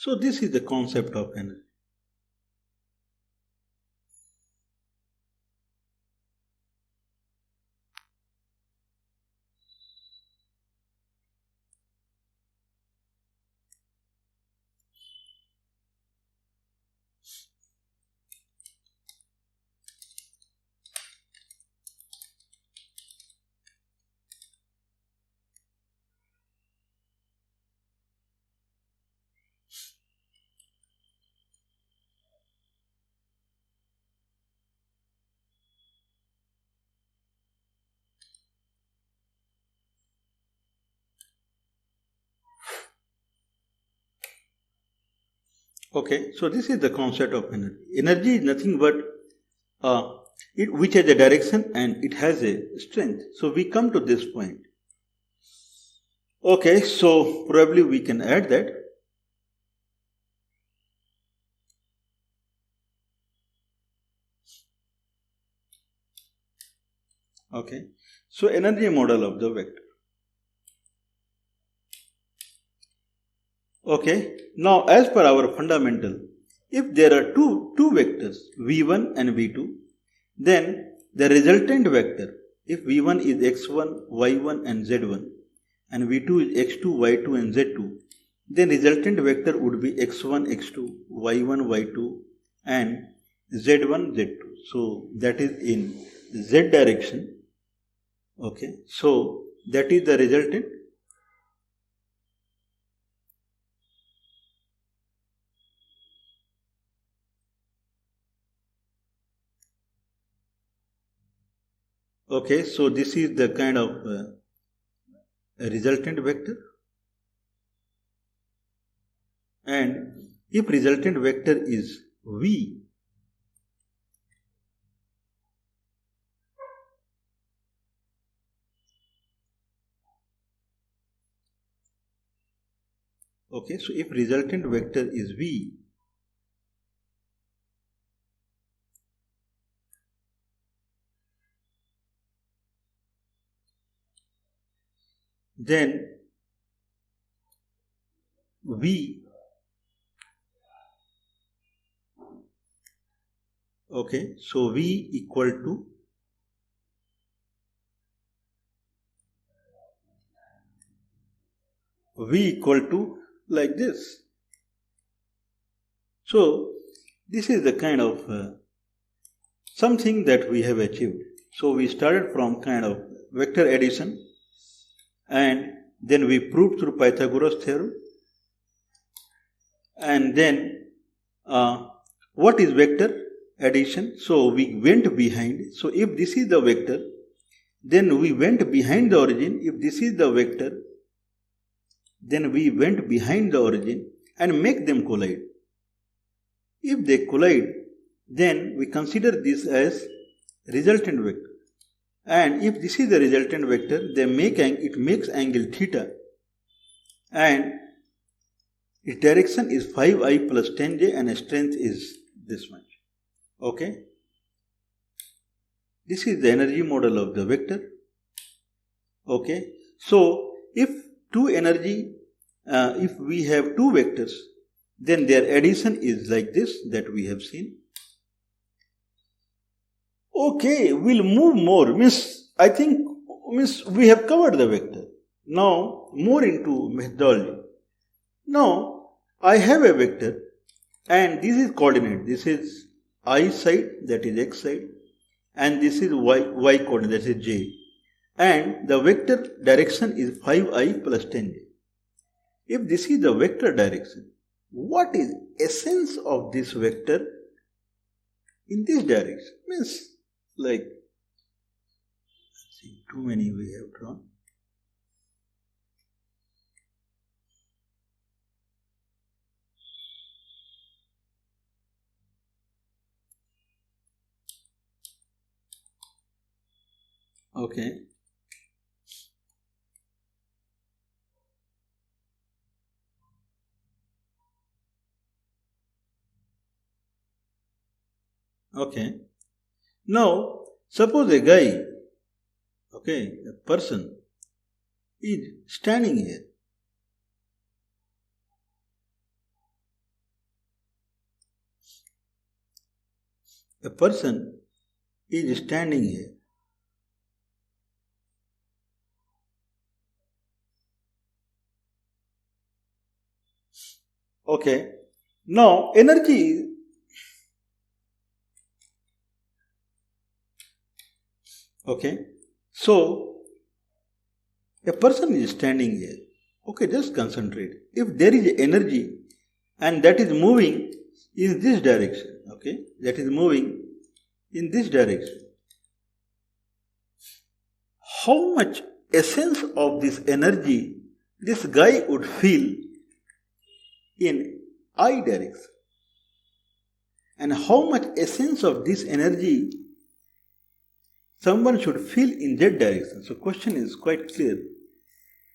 So this is the concept of energy. Okay, so this is the concept of energy. Energy is nothing but which has a direction and it has a strength. So we come to this point. Okay, so probably we can add that. Okay, so energy model of the vector. Okay, now as per our fundamental, if there are two vectors v1 and v2, then the resultant vector, if v1 is x1, y1 and z1 and v2 is x2, y2 and z2, then resultant vector would be x1, x2, y1, y2 and z1, z2. So that is in z direction. Okay, so that is the resultant. Okay, so this is the kind of resultant vector, and if resultant vector is v, okay, so if resultant vector is v, then v, okay, so v equal to like this. So this is the kind of something that we have achieved. So we started from kind of vector addition, and then we proved through Pythagoras theorem, and then what is vector addition? So we went behind. So if this is the vector, then we went behind the origin. If this is the vector, then we went behind the origin and make them collide. If they collide, then we consider this as resultant vector. And if this is the resultant vector, it makes angle theta, and its direction is 5i plus 10j, and strength is this much. Okay, this is the energy model of the vector. Okay, so if if we have two vectors, then their addition is like this, that we have seen. Okay, we'll move more. I think we have covered the vector. Now more into methodology. Now I have a vector, and this is coordinate. This is I side, that is x side, and this is y coordinate, that is j. And the vector direction is 5i plus 10j. If this is the vector direction, what is essence of this vector in this direction? Like, let's see, too many we have drawn. Okay. Okay. Now, suppose a guy, okay, a person is standing here. A person is standing here. Okay. Now, energy. Okay. So, a person is standing here. Okay, just concentrate. If there is energy and that is moving in this direction, okay, that is moving in this direction, how much essence of this energy this guy would feel in I direction, and how much essence of this energy someone should feel in that direction. So question is quite clear.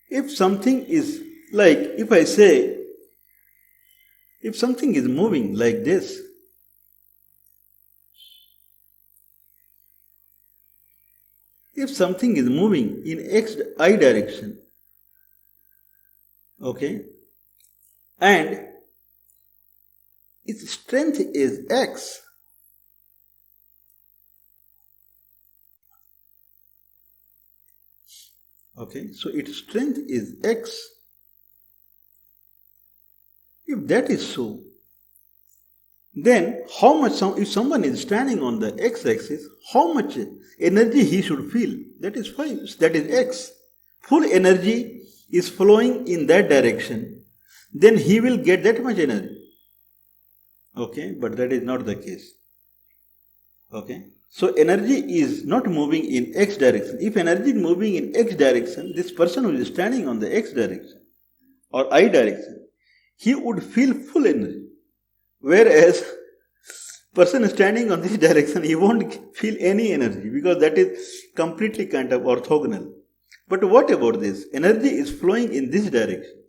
If something is like, if I say, if something is moving like this, if something is moving in I direction, okay, and its strength is X, okay, so its strength is X. If that is so, then how much, if someone is standing on the x-axis, how much energy he should feel? That is 5, that is X. Full energy is flowing in that direction, then he will get that much energy. Okay, but that is not the case. Okay, so energy is not moving in X direction. If energy is moving in X direction, this person who is standing on the X direction or I direction, he would feel full energy. Whereas person standing on this direction, he won't feel any energy because that is completely kind of orthogonal. But what about this? Energy is flowing in this direction.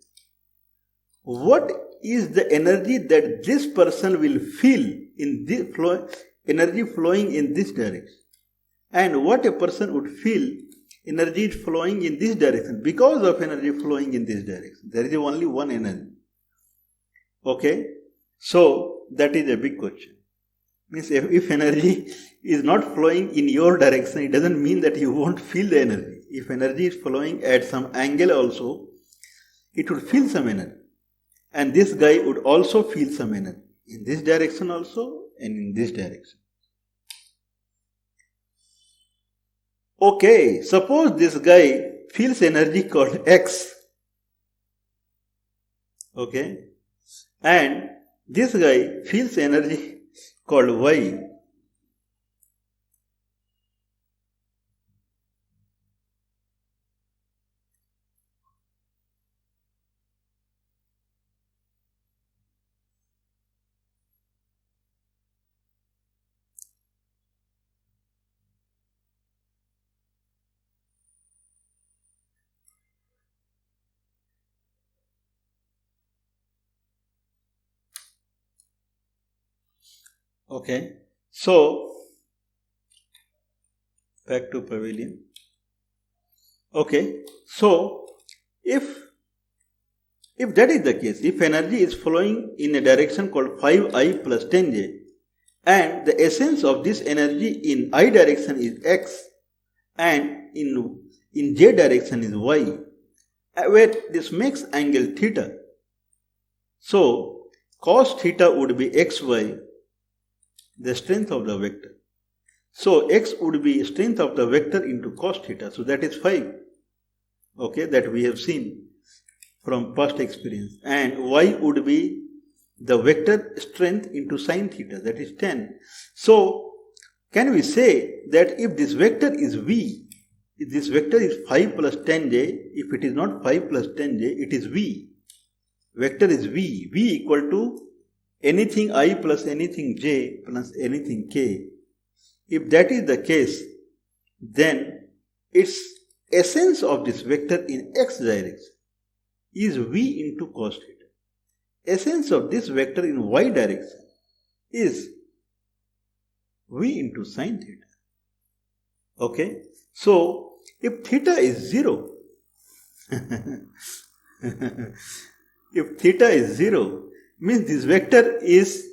What is the energy that this person will feel in this energy flowing in this direction? And what a person would feel energy flowing in this direction because of energy flowing in this direction. There is only one energy. Okay? So, that is a big question. Means if energy is not flowing in your direction, it doesn't mean that you won't feel the energy. If energy is flowing at some angle also, it would feel some energy. And this guy would also feel some energy. In this direction also and in this direction. Okay, suppose this guy feels energy called X. Okay, and this guy feels energy called Y. Okay, so back to pavilion. Okay, so if that is the case, if energy is flowing in a direction called 5i plus 10j, and the essence of this energy in I direction is X, and in J direction is Y, where this makes angle theta. So cos theta would be xy, the strength of the vector. So x would be strength of the vector into cos theta. So that is 5. Okay, that we have seen from past experience. And y would be the vector strength into sin theta, that is 10. So can we say that if this vector is v, if this vector is 5 plus 10j, if it is not 5 plus 10j, it is v. Vector is v. V equal to anything I plus anything j plus anything k. If that is the case, then its essence of this vector in x direction is v into cos theta. Essence of this vector in y direction is v into sin theta. Okay? So, if theta is 0, if theta is 0, means this vector is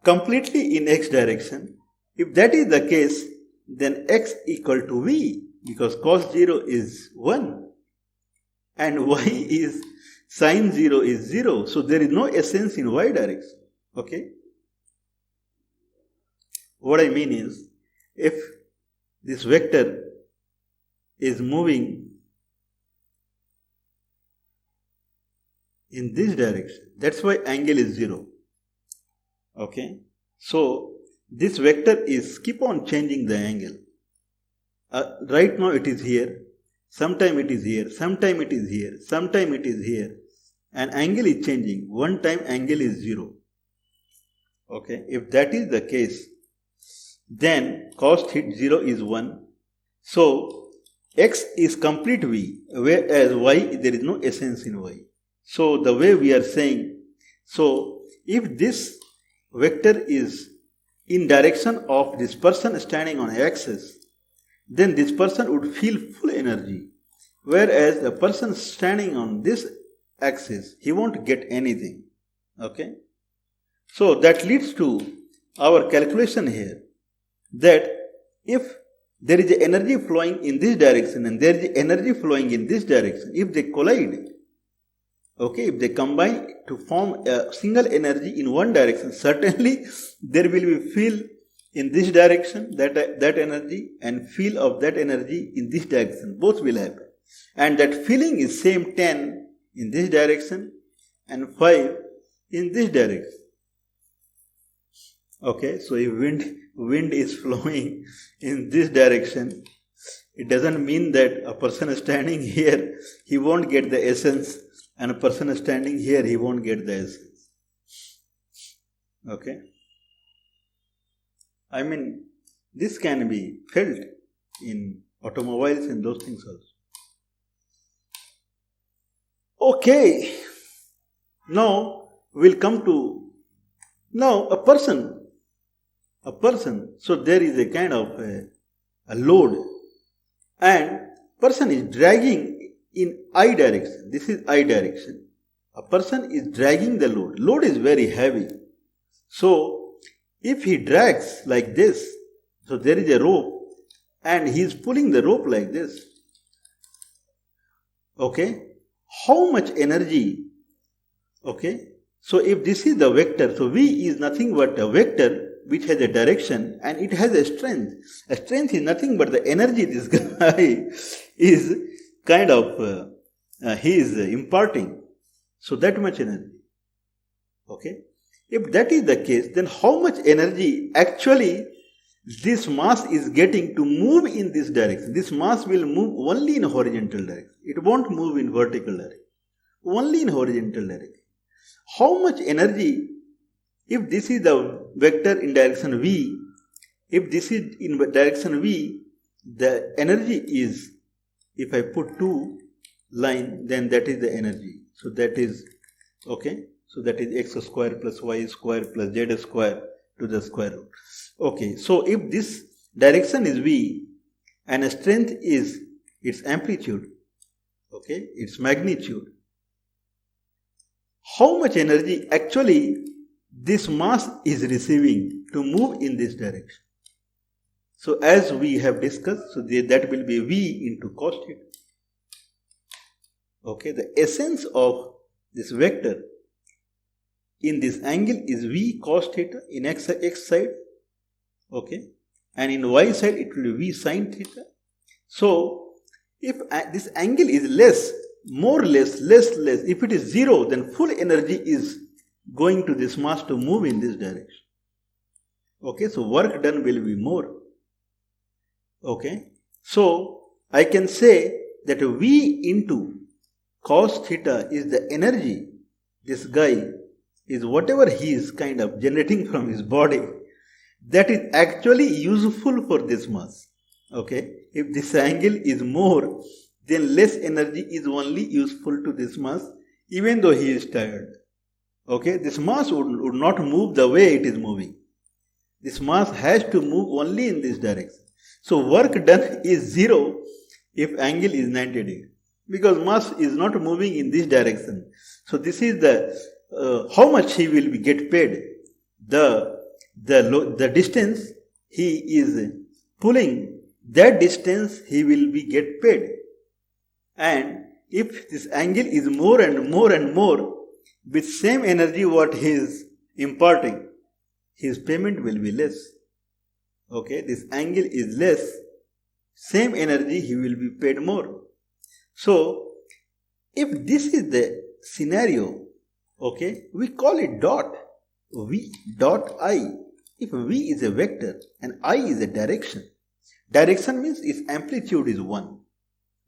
completely in x direction If that is the case, then x equal to v, because cos 0 is 1 and y is sin 0 is 0. So there is no essence in y direction. Okay. What I mean is, if this vector is moving in this direction, that's why angle is 0. Okay. So this vector is keep on changing the angle. Right now it is here, sometime it is here, sometime it is here, sometime it is here, and angle is changing. One time angle is 0. Okay. If that is the case, then cos theta 0 is 1. So x is complete v, whereas y there is no essence in y. So the way we are saying, so if this vector is in direction of this person standing on axis, then this person would feel full energy, whereas the person standing on this axis, he won't get anything. Okay. So that leads to our calculation here, that if there is energy flowing in this direction and there is energy flowing in this direction, if they collide, okay, if they combine to form a single energy in one direction, certainly there will be feel in this direction, that energy, and feel of that energy in this direction. Both will happen. And that feeling is same 10 in this direction and 5 in this direction. Okay, so if wind is flowing in this direction, it doesn't mean that a person standing here, he won't get the essence, and a person standing here, he won't get the essence. Okay. I mean, this can be felt in automobiles and those things also. Okay. Now, we'll come to, now a person. So there is a kind of a load, and person is dragging in I direction. This is I direction. A person is dragging the load. Load is very heavy. So if he drags like this, so there is a rope and he is pulling the rope like this. Okay. How much energy? Okay. So if this is the vector, so V is nothing but a vector which has a direction and it has a strength. A strength is nothing but the energy this guy is kind of, he is imparting. So that much energy. Okay. If that is the case, then how much energy actually this mass is getting to move in this direction? This mass will move only in horizontal direction. It won't move in vertical direction. Only in horizontal direction. How much energy, if this is the vector in direction V, if this is in direction V, the energy is, if I put 2 line, then that is the energy. So that is, okay, so that is x square plus y square plus z square to the square root. Okay, so if this direction is V and strength is its amplitude, okay, its magnitude, how much energy actually this mass is receiving to move in this direction? So as we have discussed, so that will be V into cos theta. Okay, the essence of this vector in this angle is V cos theta in x side. Okay, and in y side it will be V sin theta. So if this angle is less, more less, less, if it is 0, then full energy is going to this mass to move in this direction. Okay, so work done will be more. Okay, so I can say that V into cos theta is the energy this guy is, whatever he is kind of generating from his body, that is actually useful for this mass. Okay, if this angle is more, then less energy is only useful to this mass, even though he is tired. Okay, this mass would not move the way it is moving. This mass has to move only in this direction. So work done is 0 if angle is 90 degrees, because mass is not moving in this direction. So this is the how much he will be get paid. The distance he is pulling that distance, he will be get paid. And if this angle is more and more and more, with same energy what he is imparting, his payment will be less. Okay, this angle is less, same energy he will be paid more. So, if this is the scenario, okay, we call it dot, V dot I. If V is a vector and I is a direction, direction means its amplitude is 1.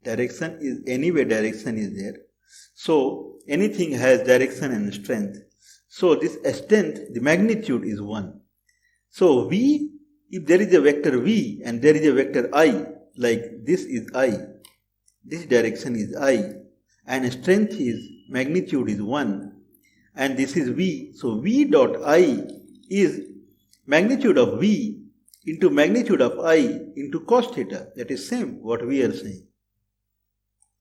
Direction is, anyway direction is there. So, anything has direction and strength. So, this strength, the magnitude is 1. So, V, if there is a vector V and there is a vector I, like this is I, this direction is I, and strength is, magnitude is 1, and this is V. So, V dot I is magnitude of V into magnitude of I into cos theta. That is same what we are saying.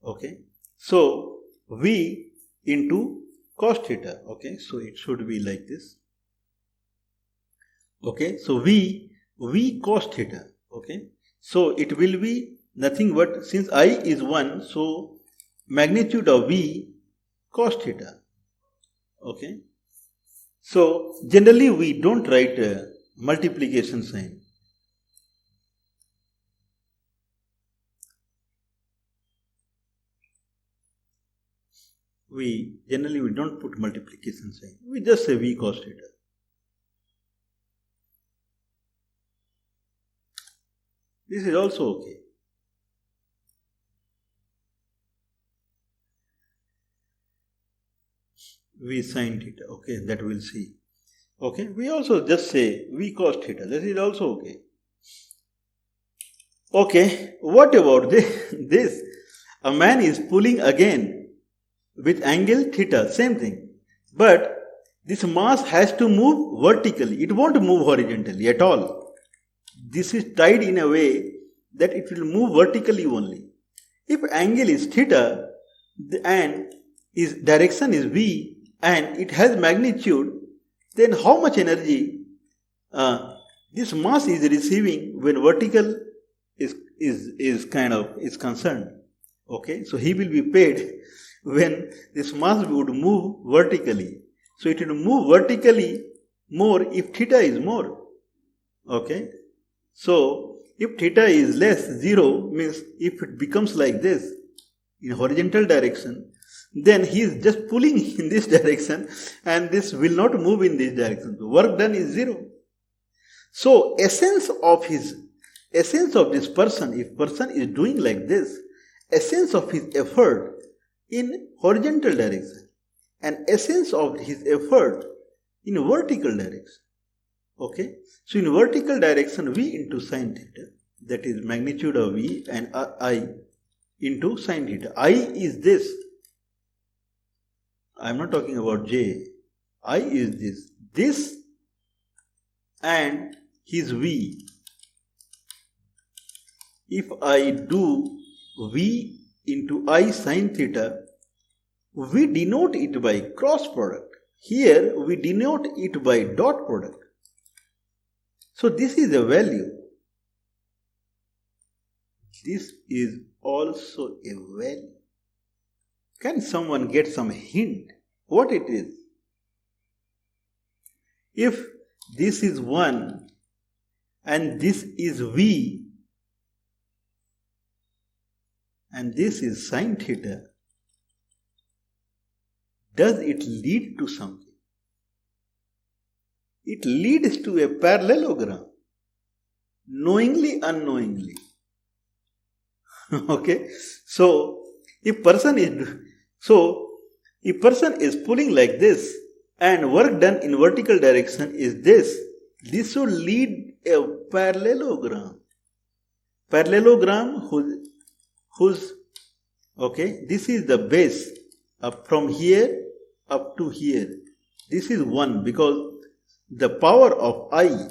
Okay. So, V into cos theta. Okay. So, it should be like this. Okay. So, V cos theta. Okay. So, it will be nothing but, since I is 1, so magnitude of V cos theta. Okay. So, generally we don't write a multiplication sign. We don't put multiplication sign. We just say V cos theta. This is also okay. V sin theta. Okay, that we'll see. Okay, we also just say V cos theta. That is also okay. Okay, what about this? A man is pulling again with angle theta, same thing. But this mass has to move vertically. It won't move horizontally at all. This is tied in a way that it will move vertically only. If angle is theta and its direction is V and it has magnitude, then how much energy this mass is receiving when vertical is concerned. Okay, so he will be paid when this mass would move vertically. So it will move vertically more if theta is more. Okay, so if theta is less, 0 means if it becomes like this in horizontal direction, then he is just pulling in this direction and this will not move in this direction. The work done is 0. So essence of this person, if person is doing like this, essence of his effort in horizontal direction and essence of his effort in vertical direction. Okay, so in vertical direction V into sin theta, that is magnitude of V and I into sin theta. I is this. I am not talking about J. I is this. This and his V. If I do V into I sin theta, we denote it by cross product. Here we denote it by dot product. So this is a value. This is also a value. Can someone get some hint what it is? If this is 1 and this is V and this is sin theta, does it lead to something? It leads to a parallelogram, knowingly, unknowingly. Okay, so if person is pulling like this and work done in vertical direction is this should lead a parallelogram. Parallelogram whose okay, this is the base up from here up to here. This is 1 because the power of I,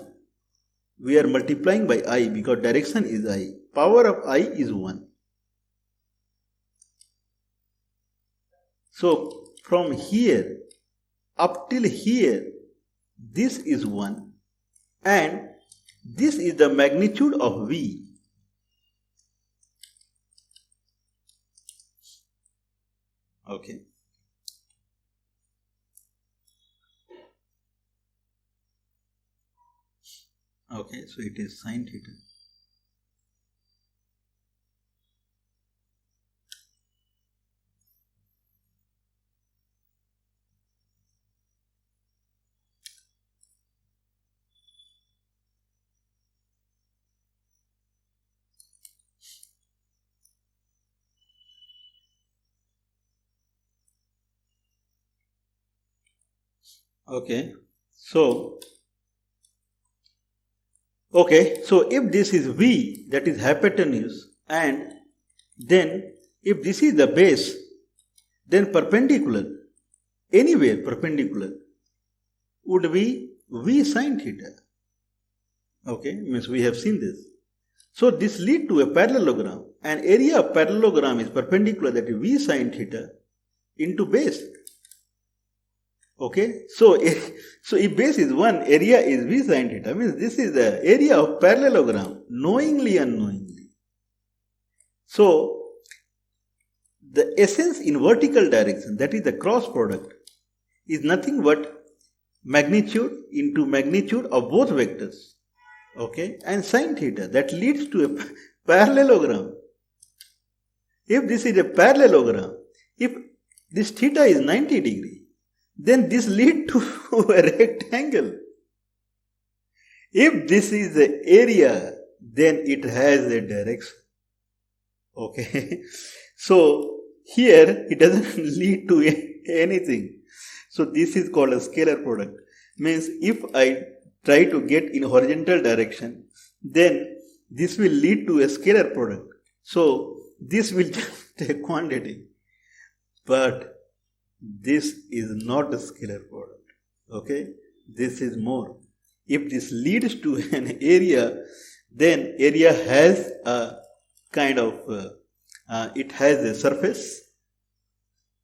we are multiplying by I because direction is I. Power of I is 1. So from here up till here, this is 1 and this is the magnitude of V. Okay. Okay, so it is sine theta. Okay, so if this is V, that is hypotenuse, and then if this is the base, then perpendicular, anywhere perpendicular, would be V sine theta. Okay, means we have seen this. So this lead to a parallelogram, and area of parallelogram is perpendicular, that is V sine theta into base. Okay, so if base is 1, area is V sine theta, means this is the area of parallelogram, knowingly, unknowingly. So the essence in vertical direction, that is the cross product, is nothing but magnitude into magnitude of both vectors. Okay, and sine theta, that leads to a parallelogram. If this is a parallelogram, if this theta is 90 degree, then this leads to a rectangle. If this is the area, then it has a direction. Okay, so here it doesn't lead to anything. So this is called a scalar product. Means if I try to get in horizontal direction, then this will lead to a scalar product. So this will just a quantity. But this is not a scalar product. Okay, this is more. If this leads to an area, then area has a kind of it has a surface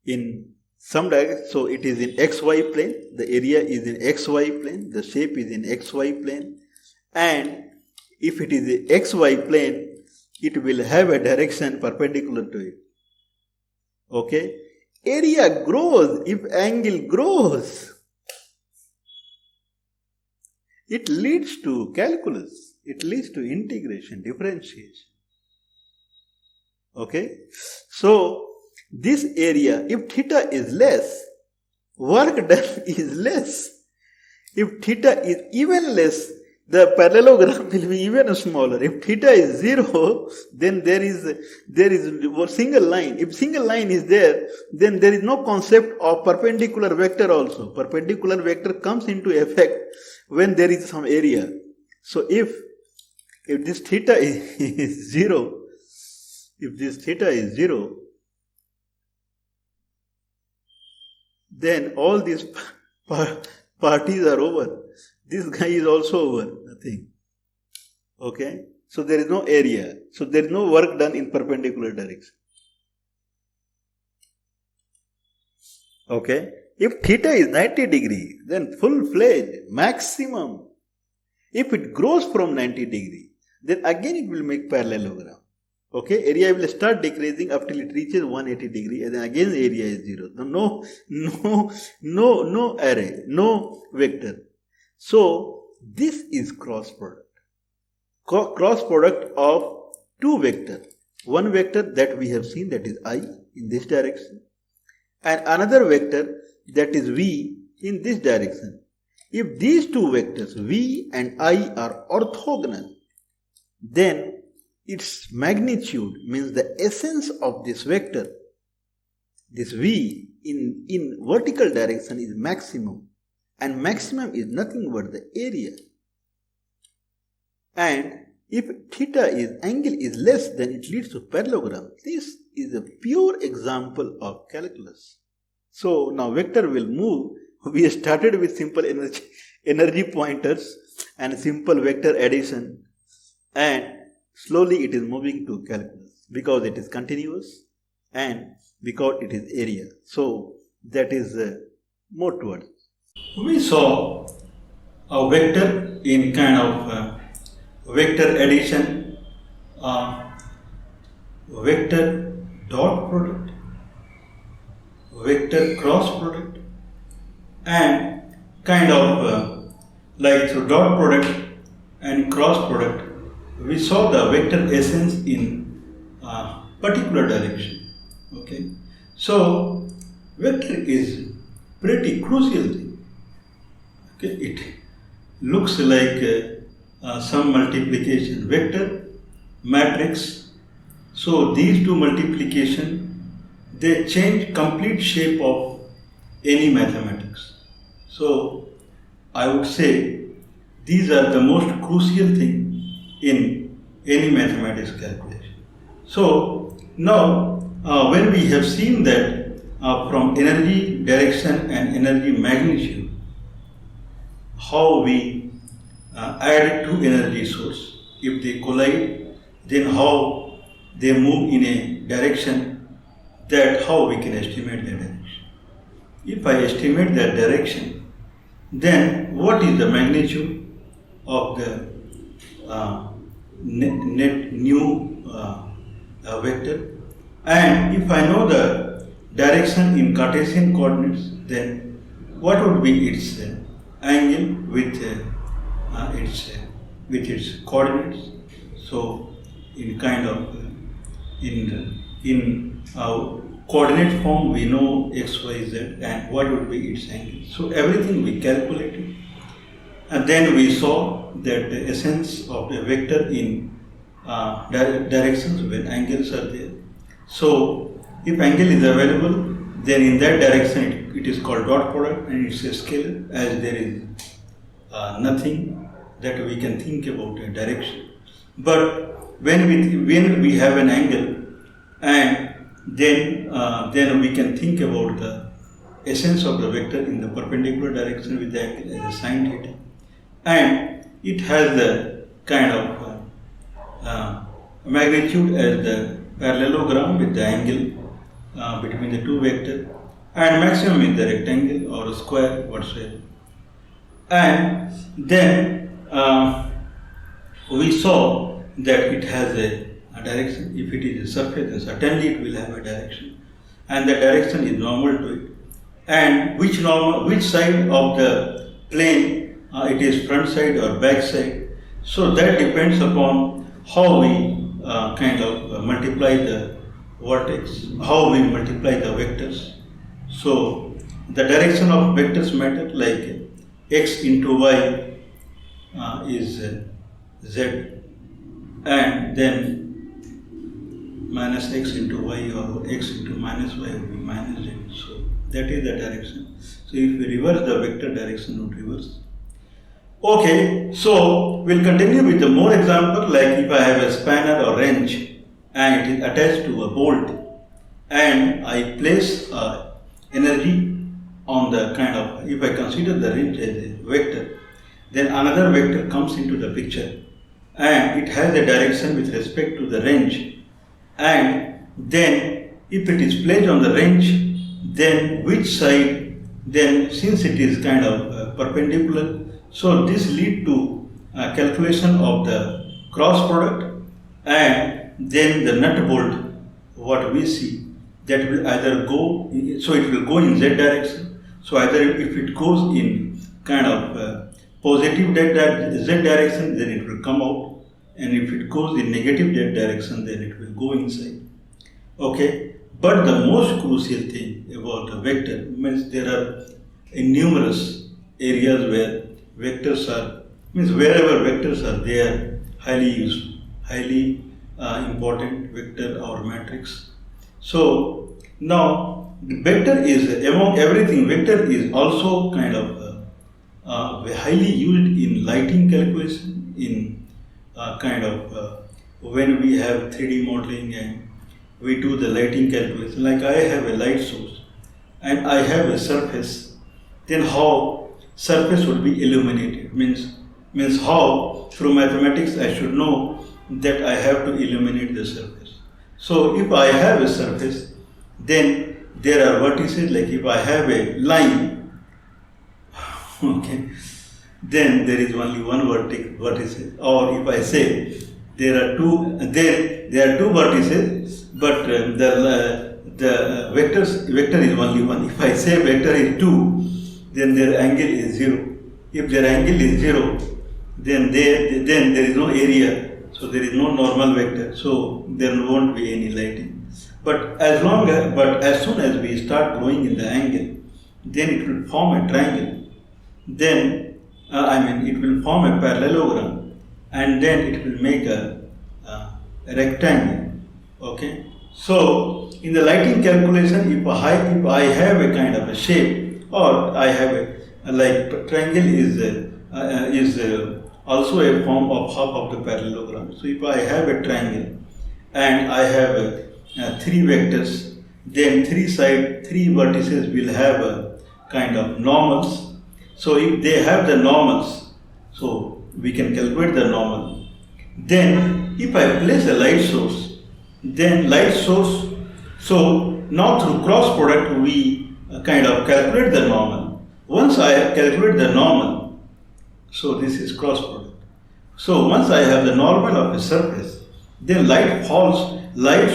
in some direction. So it is in xy plane, the area is in xy plane, the shape is in xy plane, and if it is a xy plane, it will have a direction perpendicular to it. Okay, area grows if angle grows. It leads to calculus, it leads to integration, differentiation. Okay, so this area, if theta is less, work done is less. If theta is even less, the parallelogram will be even smaller. If theta is 0, then there is a single line. If single line is there, then there is no concept of perpendicular vector also. Perpendicular vector comes into effect when there is some area. So if this theta is 0, if this theta is 0, then all these parties are over. This guy is also over, nothing. Okay, so there is no area. So there is no work done in perpendicular direction. Okay, if theta is 90 degree, then full-fledged, maximum. If it grows from 90 degree, then again it will make parallelogram. Okay, area will start decreasing up till it reaches 180 degree, and then again the area is 0. No array, no vector. So this is cross product. Cross product of two vectors. One vector that we have seen, that is I in this direction, and another vector that is V in this direction. If these two vectors V and I are orthogonal, then its magnitude, means the essence of this vector, this V in vertical direction, is maximum. And maximum is nothing but the area. And if theta is angle is less, then it leads to parallelogram. This is a pure example of calculus. So now vector will move. We started with simple energy pointers and simple vector addition, and slowly it is moving to calculus because it is continuous and because it is area. So that is more towards. We saw a vector in kind of vector addition, uh, vector dot product, vector cross product, and kind of like through dot product and cross product, we saw the vector essence in particular direction. Okay, so vector is pretty crucial thing. Okay, it looks like some multiplication vector matrix. So these two multiplication, they change complete shape of any mathematics. So I would say these are the most crucial thing in any mathematics calculation. So now when we have seen that from energy direction and energy magnitude, how we add two energy source. If they collide, then how they move in a direction, that how we can estimate the direction. If I estimate that direction, then what is the magnitude of the net new vector? And if I know the direction in Cartesian coordinates, then what would be its angle with its coordinates? So in kind of in coordinate form, we know x, y, z, and what would be its angle. So everything we calculated, and then we saw that the essence of the vector in directions when angles are there. So if angle is available, then in that direction it is called dot product, and it's a scalar, as there is nothing that we can think about a direction. But when we have an angle, and then we can think about the essence of the vector in the perpendicular direction with the angle as a sine theta, and it has the kind of magnitude as the parallelogram with the angle between the two vectors, and maximum in the rectangle or square whatsoever. And then we saw that it has a direction. If it is a surface, then certainly it will have a direction, and the direction is normal to it. And which side of the plane it is, front side or back side. So that depends upon how we kind of multiply the vertex, how we multiply the vectors. So the direction of vectors matter, like x into y is z, and then minus x into y or x into minus y will be minus z. So that is the direction. So if we reverse the vector, direction would reverse. Okay, so we'll continue with the more example, like if I have a spanner or wrench and it is attached to a bolt, and I place energy on the kind of, if I consider the wrench as a vector, then another vector comes into the picture, and it has a direction with respect to the wrench. And then if it is placed on the wrench, then which side, then since it is kind of perpendicular, so this lead to calculation of the cross product, and then the nut bolt, what we see, that will either go, so it will go in z direction. So either if it goes in kind of positive z direction, then it will come out, and if it goes in negative z direction, then it will go inside. Okay, but the most crucial thing about a vector means there are numerous areas where vectors are, means wherever vectors are, they are highly useful, highly important vector or matrix. So now vector is, among everything, vector is also kind of highly used in lighting calculation, in kind of when we have 3D modeling and we do the lighting calculation. Like I have a light source and I have a surface, then how surface would be illuminated, means how through mathematics I should know that I have to illuminate the surface. So if I have a surface, then there are vertices, like if I have a line, okay, then there is only one vertices. Or if I say there are two vertices, but the vector is only one. If I say vector is 2, then their angle is 0. If their angle is 0, then there is no area, so there is no normal vector, so there won't be any lighting. But as soon as we start going in the angle, then it will form a triangle. Then it will form a parallelogram, and then it will make a rectangle. Okay. So in the lighting calculation, if I have a kind of a shape, or I have a like triangle is also a form of half of the parallelogram. So if I have a triangle and I have 3 vectors, then 3 vertices will have a kind of normals. So if they have the normals, so we can calculate the normal. Then if I place a light source, so now through cross product we kind of calculate the normal. Once I have calculated the normal, so this is cross product. So once I have the normal of a surface, then light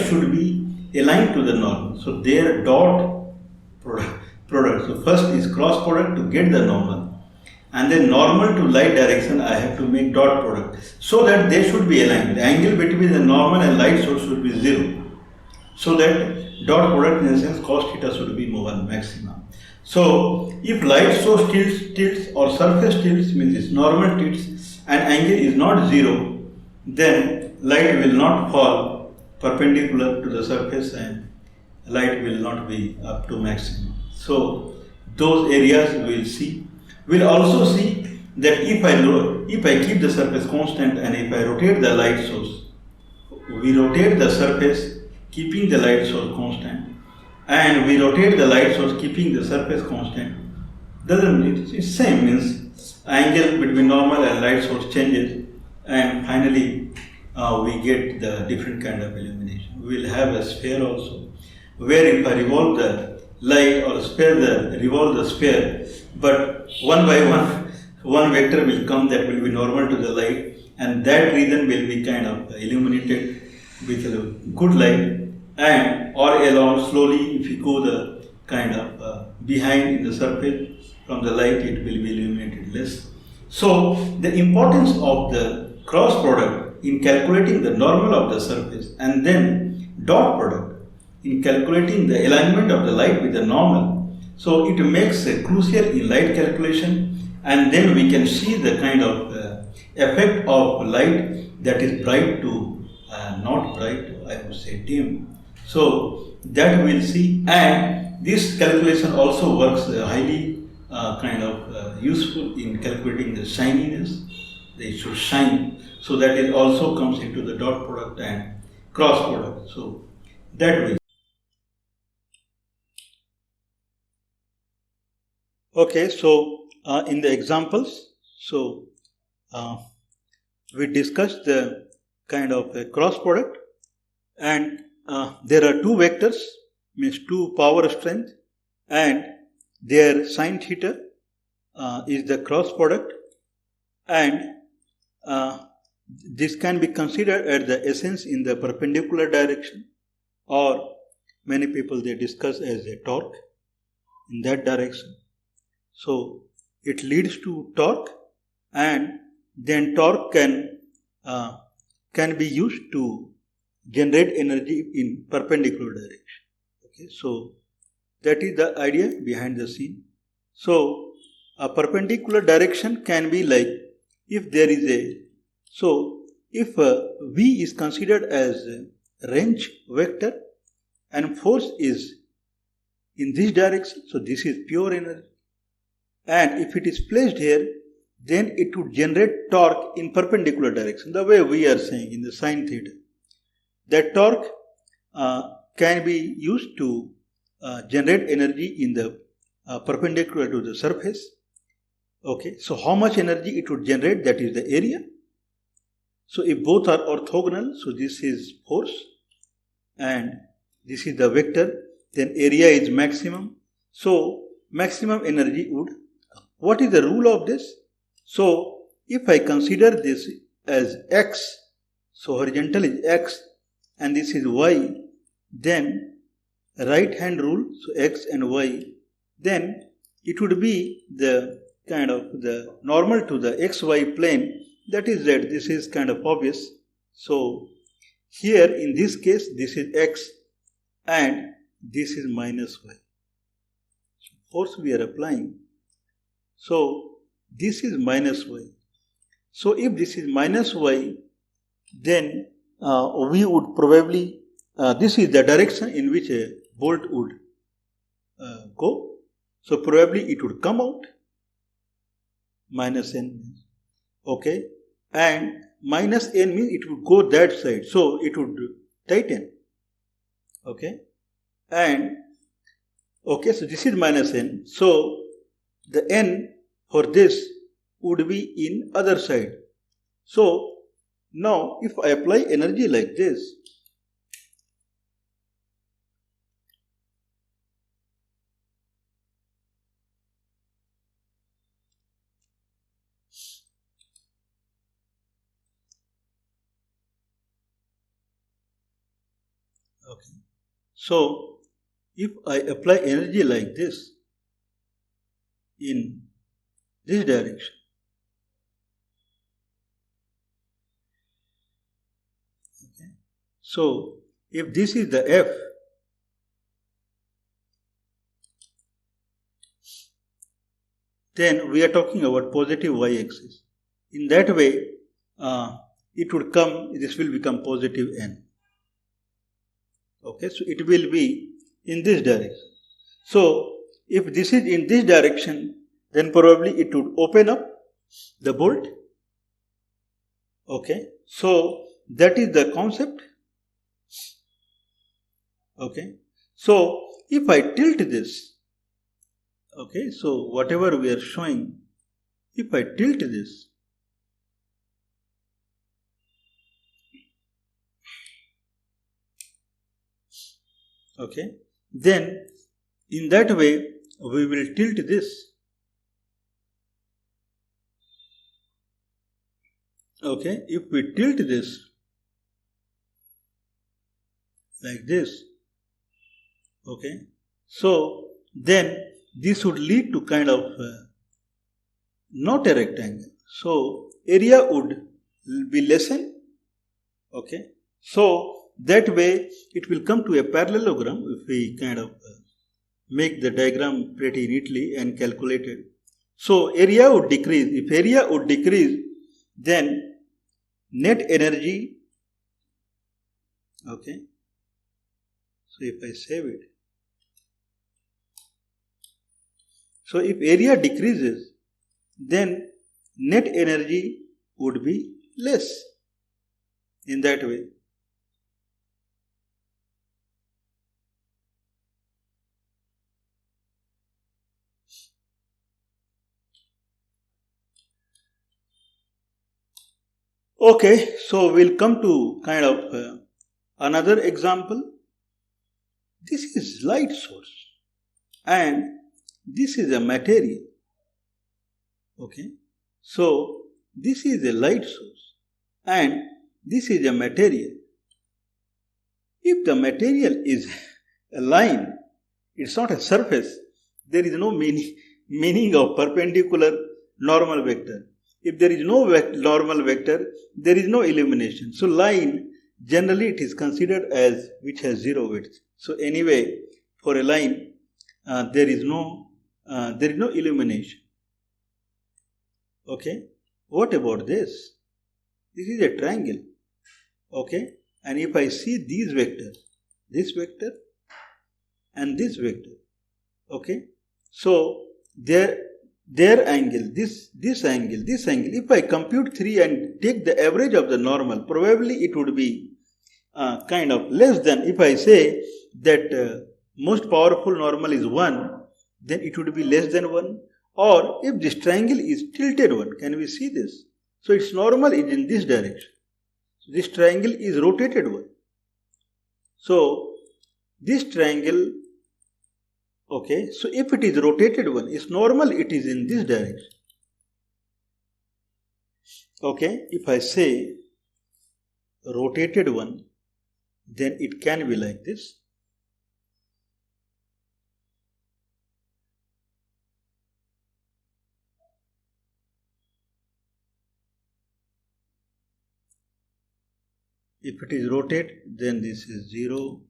should be aligned to the normal. So their dot product. So first is cross product to get the normal, and then normal to light direction I have to make dot product, so that they should be aligned. The angle between the normal and light source should be 0, so that dot product in a sense cos theta should be 1 maximum. So if light source tilts or surface tilts, means its normal tilts and angle is not 0, then light will not fall perpendicular to the surface and light will not be up to maximum. So those areas we will see. We'll also see that if I keep the surface constant and if I rotate the light source, we rotate the surface keeping the light source constant, and we rotate the light source keeping the surface constant. It's same, means angle between normal and light source changes, and finally we get the different kind of illumination. We will have a sphere also, where if I revolve the light or revolve the sphere, but one by one vector will come that will be normal to the light, and that region will be kind of illuminated with a good light, and or along slowly if you go the kind of behind in the surface from the light, it will be illuminated less. So the importance of the cross product in calculating the normal of the surface, and then dot product in calculating the alignment of the light with the normal. So it makes a crucial in light calculation, and then we can see the kind of effect of light that is bright to not bright, I would say dim. So that we'll see, and this calculation also works highly useful in calculating the shininess. They should shine, so that it also comes into the dot product and cross product. So that way. Okay, so in the examples, so we discussed the kind of a cross product, and there are 2 vectors, means 2 power strength, and their sine theta is the cross product, and this can be considered at the essence in the perpendicular direction, or many people they discuss as a torque in that direction. So it leads to torque, and then torque can be used to generate energy in perpendicular direction. Okay, so that is the idea behind the scene. So a perpendicular direction can be like, if there is if V is considered as a range vector and force is in this direction, so this is pure energy. And if it is placed here, then it would generate torque in perpendicular direction, the way we are saying in the sine theta. That torque can be used to generate energy in the perpendicular to the surface. Okay, so how much energy it would generate, that is the area. So if both are orthogonal, so this is force and this is the vector, then area is maximum. So maximum energy would. What is the rule of this? So if I consider this as x, so horizontal is x and this is y, then right hand rule, so x and y, then it would be the kind of the normal to the xy plane, that is that this is kind of obvious. So here in this case this is x and this is minus y. So force we are applying. So this is minus y. So if this is minus y, then we would probably, this is the direction in which a bolt would go. So probably it would come out, minus n, okay, and minus n means it would go that side, so it would tighten, okay, and okay, so this is minus n, so the n for this would be in other side. So now if I apply energy like this, okay, so if I apply energy like this in this direction, okay, so if this is the F, then we are talking about positive y-axis. In that way, it would come, this will become positive n. Okay, so it will be in this direction. So if this is in this direction, then probably it would open up the bolt. Okay, so that is the concept. Okay, so if I tilt this, okay, so whatever we are showing, if I tilt this, okay, then in that way we will tilt this, okay, if we tilt this like this, okay, so then this would lead to kind of not a rectangle, so area would be lessened, okay, so that way it will come to a parallelogram if we kind of make the diagram pretty neatly and calculate it. So area would decrease. If area would decrease, then net energy, okay, so if I save it, so if area decreases, then net energy would be less in that way. Okay, so we'll come to kind of another example. This is light source and this is a material. Okay, so this is a light source and this is a material. If the material is a line, it's not a surface, there is no meaning of perpendicular normal vector. If there is no normal vector, there is no illumination. So line, generally it is considered as which has zero width. So anyway, for a line, there is no illumination. Okay, what about this? This is a triangle. Okay, and if I see these vectors, this vector and this vector, okay, so their angle, this angle, if I compute 3 and take the average of the normal, probably it would be kind of less than, if I say that most powerful normal is 1, then it would be less than 1. Or if this triangle is tilted 1, can we see this? So its normal is in this direction. So this triangle is rotated 1. So this triangle, okay, so if it is rotated 1, its normal it is in this direction. Okay, if I say rotated one, then it can be like this. If it is rotated, then this is 0,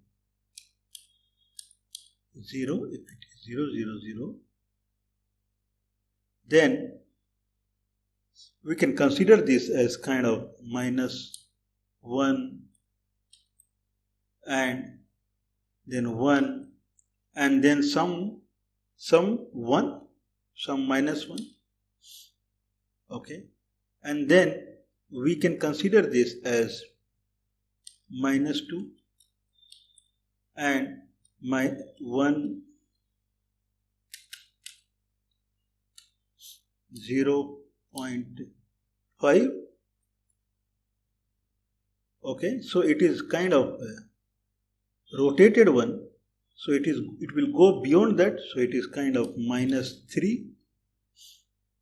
0. If it is 0, 0, 0, then we can consider this as kind of minus 1 and then 1 and then some 1, some minus 1. Okay, and then we can consider this as minus 2 and my 1, 0.5. Okay, so it is kind of a rotated one, so it will go beyond that, so it is kind of minus 3.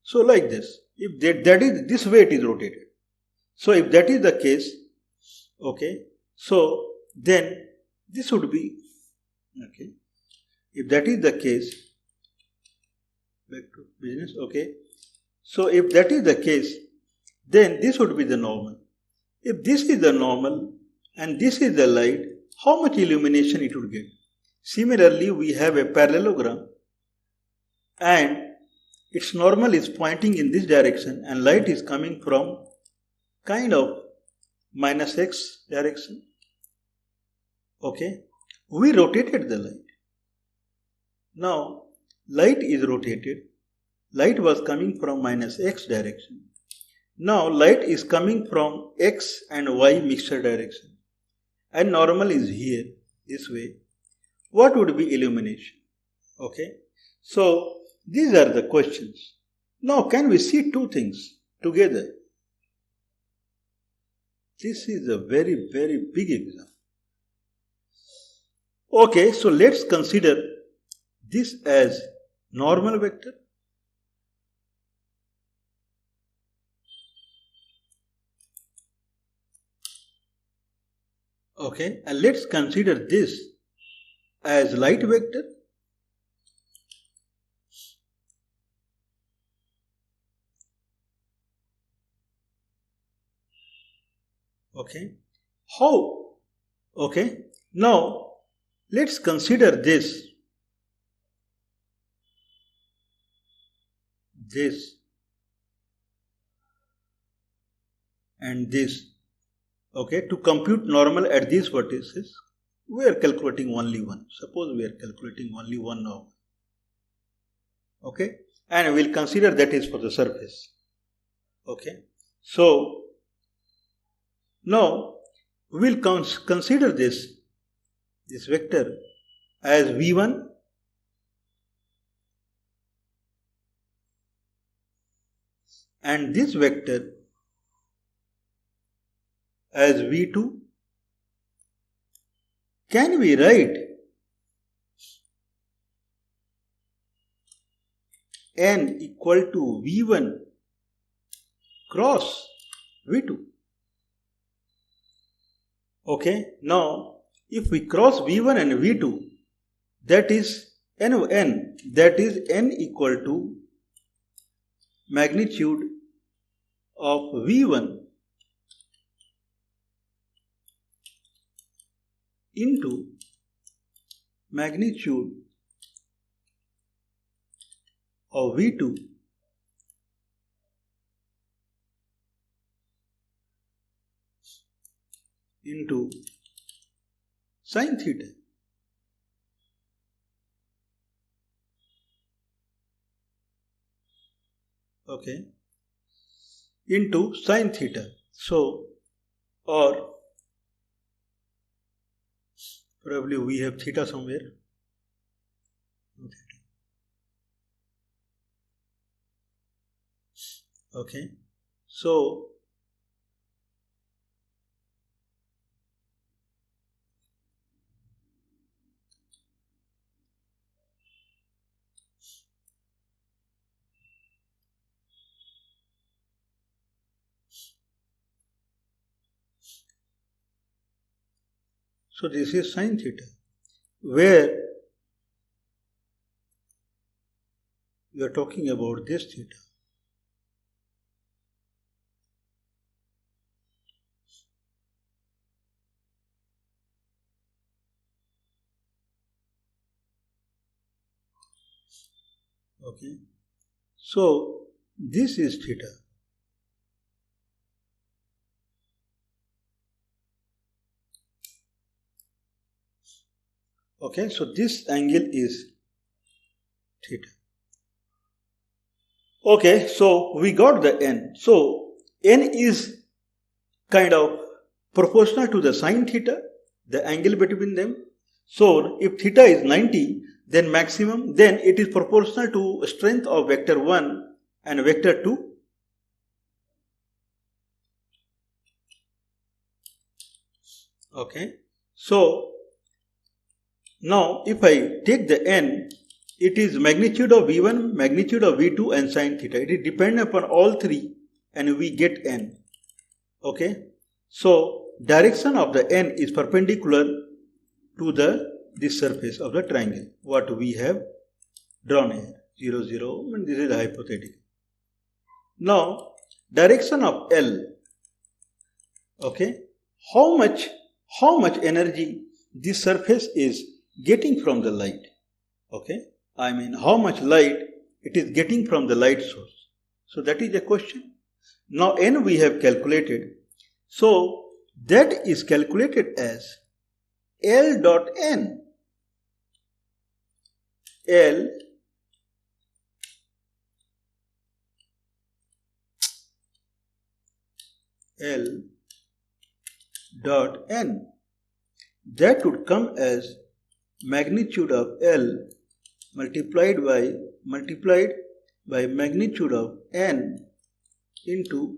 So like this, if that is this way it is rotated. So if that is the case, okay, so then this would be, okay, if that is the case, back to business, okay, so if that is the case, then this would be the normal. If this is the normal and this is the light, how much illumination it would get? Similarly, we have a parallelogram and its normal is pointing in this direction and light is coming from kind of minus x direction. Okay, we rotated the light. Now, light is rotated. Light was coming from minus x direction. Now, light is coming from x and y mixture direction. And normal is here, this way. What would be illumination? Okay, so these are the questions. Now, can we see two things together? This is a very, very big example. Okay, so let's consider this as normal vector. Okay, and let's consider this as light vector. Okay, how? Okay, now let's consider this and this. Okay, to compute normal at these vertices, we are calculating only one. Suppose we are calculating only one normal. Okay, and we will consider that is for the surface. Okay, so now we will consider this vector as V1 and this vector as V2. Can we write n equal to V1 cross V2? Okay, now if we cross V1 and V2, that is n equal to magnitude of V1 into magnitude of V2 into sin theta. Okay, into sin theta. So, or probably we have theta somewhere. Okay, so So this is sin theta, where we are talking about this theta. Okay, so this is theta. Okay, so this angle is theta. Okay, so we got the n. So n is kind of proportional to the sin theta, the angle between them. So if theta is 90, then maximum, then it is proportional to strength of vector 1 and vector 2. Okay, so now if I take the n, it is magnitude of V1, magnitude of V2 and sin theta. It is dependent upon all three and we get n. Okay, so direction of the n is perpendicular to this surface of the triangle, what we have drawn here, 0, 0, and this is hypothetical. Now, direction of L, okay, how much energy this surface is getting from the light, okay, I mean how much light it is getting from the light source. So that is the question. Now n we have calculated, so that is calculated as L dot n. L dot n, that would come as magnitude of L multiplied by magnitude of n into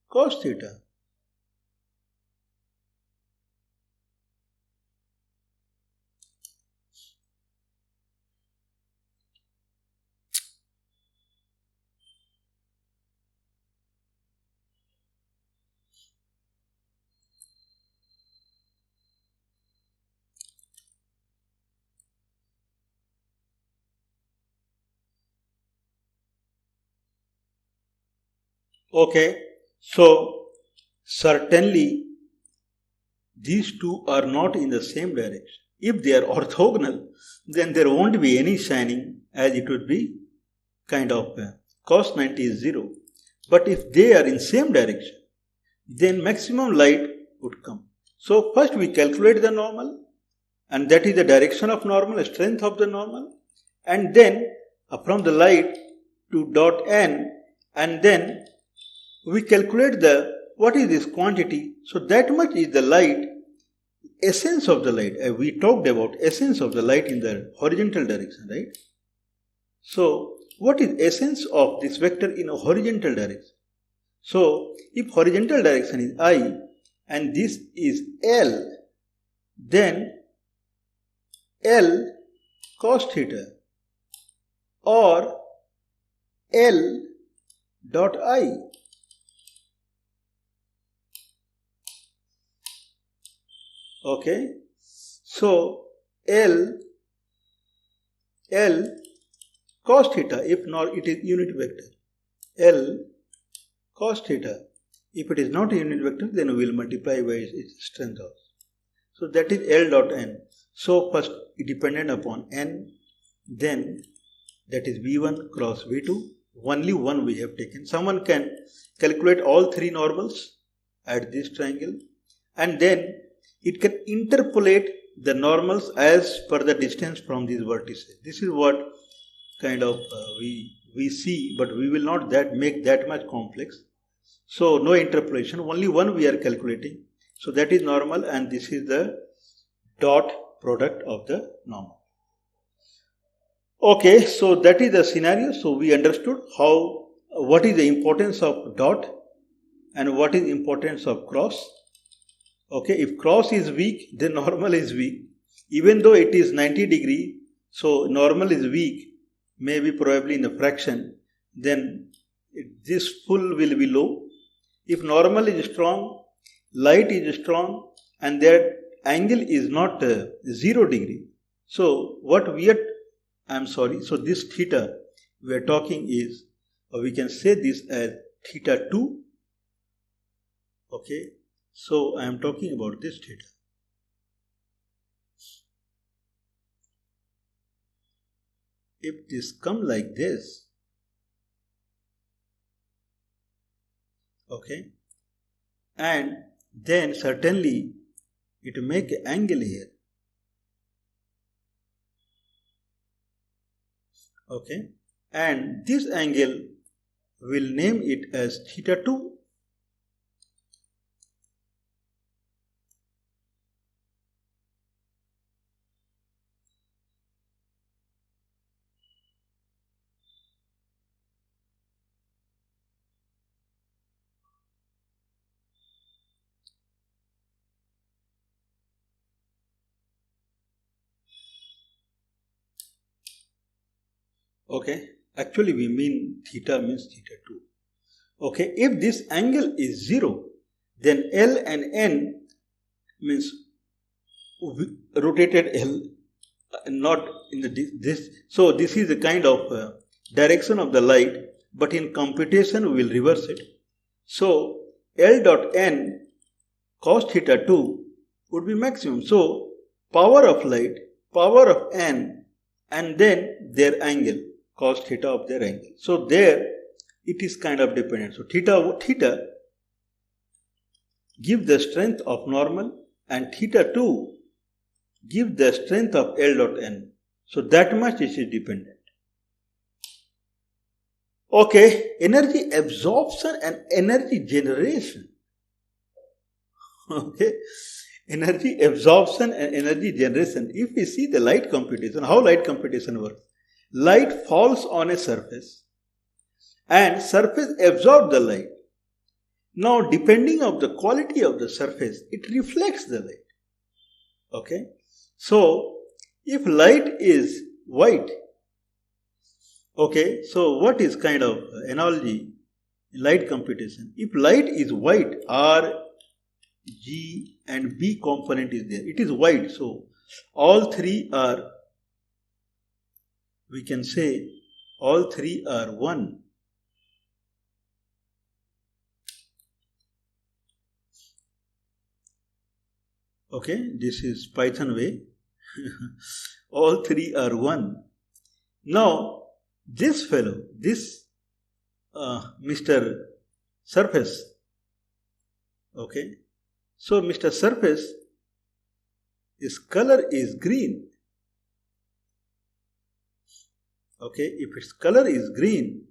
cos theta. Okay, so certainly these two are not in the same direction. If they are orthogonal, then there won't be any shining, as it would be kind of cos 90 is 0. But if they are in same direction, then maximum light would come. So first we calculate the normal, and that is the direction of normal, strength of the normal, and then from the light to dot n, and then we calculate what is this quantity. So that much is the light, essence of the light. We talked about essence of the light in the horizontal direction, right? So what is essence of this vector in a horizontal direction? So if horizontal direction is I and this is L, then L cos theta or L dot I. Okay, so L cos theta, if not it is unit vector. L cos theta, if it is not a unit vector, then we will multiply by its strength also. So that is L dot n. So first it dependent upon n, then that is V1 cross V2. Only one we have taken. Someone can calculate all three normals at this triangle, and then it can interpolate the normals as per the distance from these vertices. This is what kind of we see, but we will not make that much complex. So no interpolation, only one we are calculating. So that is normal, and this is the dot product of the normal. Okay, so that is the scenario. So we understood what is the importance of dot and what is the importance of cross. Okay, if cross is weak, then normal is weak. Even though it is 90 degree, so normal is weak, maybe probably in a fraction, then this full will be low. If normal is strong, light is strong, and that angle is not 0 degree. So so this theta we are talking is, or we can say this as theta 2. Okay, so I am talking about this theta. If this come like this, okay, and then certainly it will make an angle here. Okay, and this angle will name it as theta 2. Okay, actually we mean theta means theta 2. Okay, if this angle is 0, then L and N means rotated L, not in this. So this is a kind of direction of the light, but in computation we will reverse it. So L dot N cos theta 2 would be maximum. So power of light, power of N, and then their angle, cos theta of their angle. So there it is kind of dependent. So theta gives the strength of normal, and theta 2 gives the strength of L dot N. So that much it is dependent. Okay, energy absorption and energy generation. Okay, energy absorption and energy generation. If we see the light computation, how light computation works? Light falls on a surface and surface absorbs the light. Now, depending on the quality of the surface, it reflects the light. Okay, so if light is white, okay, so what is kind of analogy in light computation? If light is white, R, G and B component is there. It is white, so all three are, we can say all three are 1. Okay, this is Python way. All three are 1. Now, this fellow, this Mr. Surface, okay, so Mr. Surface, his color is green. Okay, if its color is green,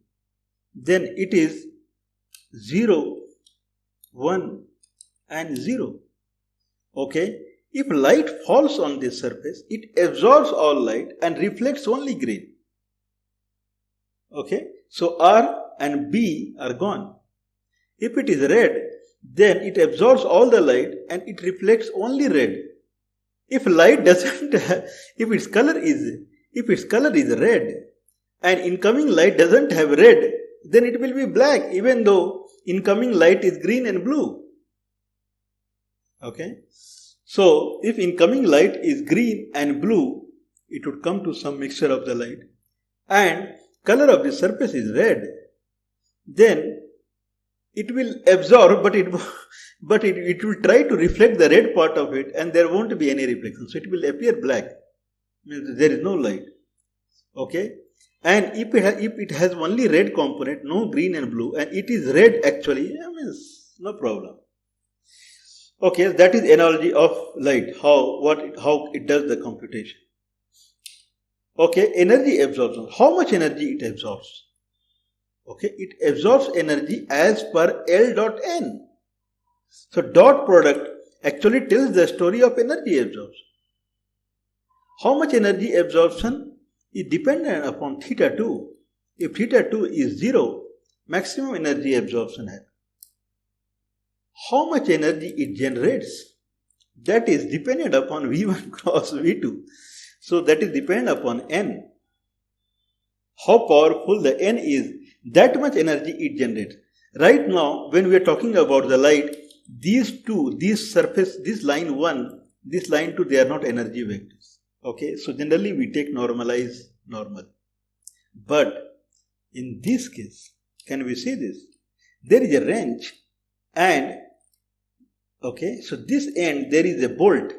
then it is 0, 1 and 0. Okay, if light falls on this surface, it absorbs all light and reflects only green. Okay, so R and B are gone. If it is red, then it absorbs all the light and it reflects only red. If light doesn't have, if its color is red and incoming light doesn't have red, then it will be black even though incoming light is green and blue. Okay, so if incoming light is green and blue, it would come to some mixture of the light, and color of the surface is red, then it will absorb, but it will try to reflect the red part of it, and there won't be any reflection. So it will appear black. Means there is no light. Okay, and if it has only red component, no green and blue, and it is red actually, means no problem. Okay, that is analogy of light. How it does the computation. Okay, energy absorption. How much energy it absorbs? Okay, it absorbs energy as per L dot N. So dot product actually tells the story of energy absorption. How much energy absorption is dependent upon theta 2. If theta 2 is 0, maximum energy absorption happens. How much energy it generates, that is dependent upon V1 cross V2. So that is dependent upon N. How powerful the N is, that much energy it generates. Right now, when we are talking about the light, this line 1 this line too, they are not energy vectors. Okay, so generally we take normalize normal. But in this case, can we see this? There is a wrench and okay, so this end there is a bolt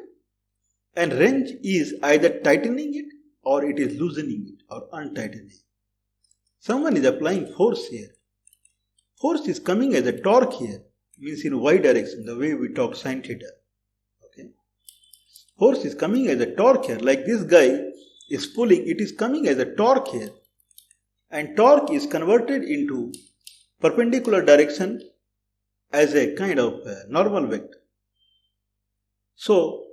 and wrench is either tightening it or it is loosening it or untightening. Someone is applying force here. Force is coming as a torque here, means in y direction, the way we talk sin theta. Okay. Force is coming as a torque here, like this guy is pulling, it is coming as a torque here. And torque is converted into perpendicular direction as a kind of normal vector. So,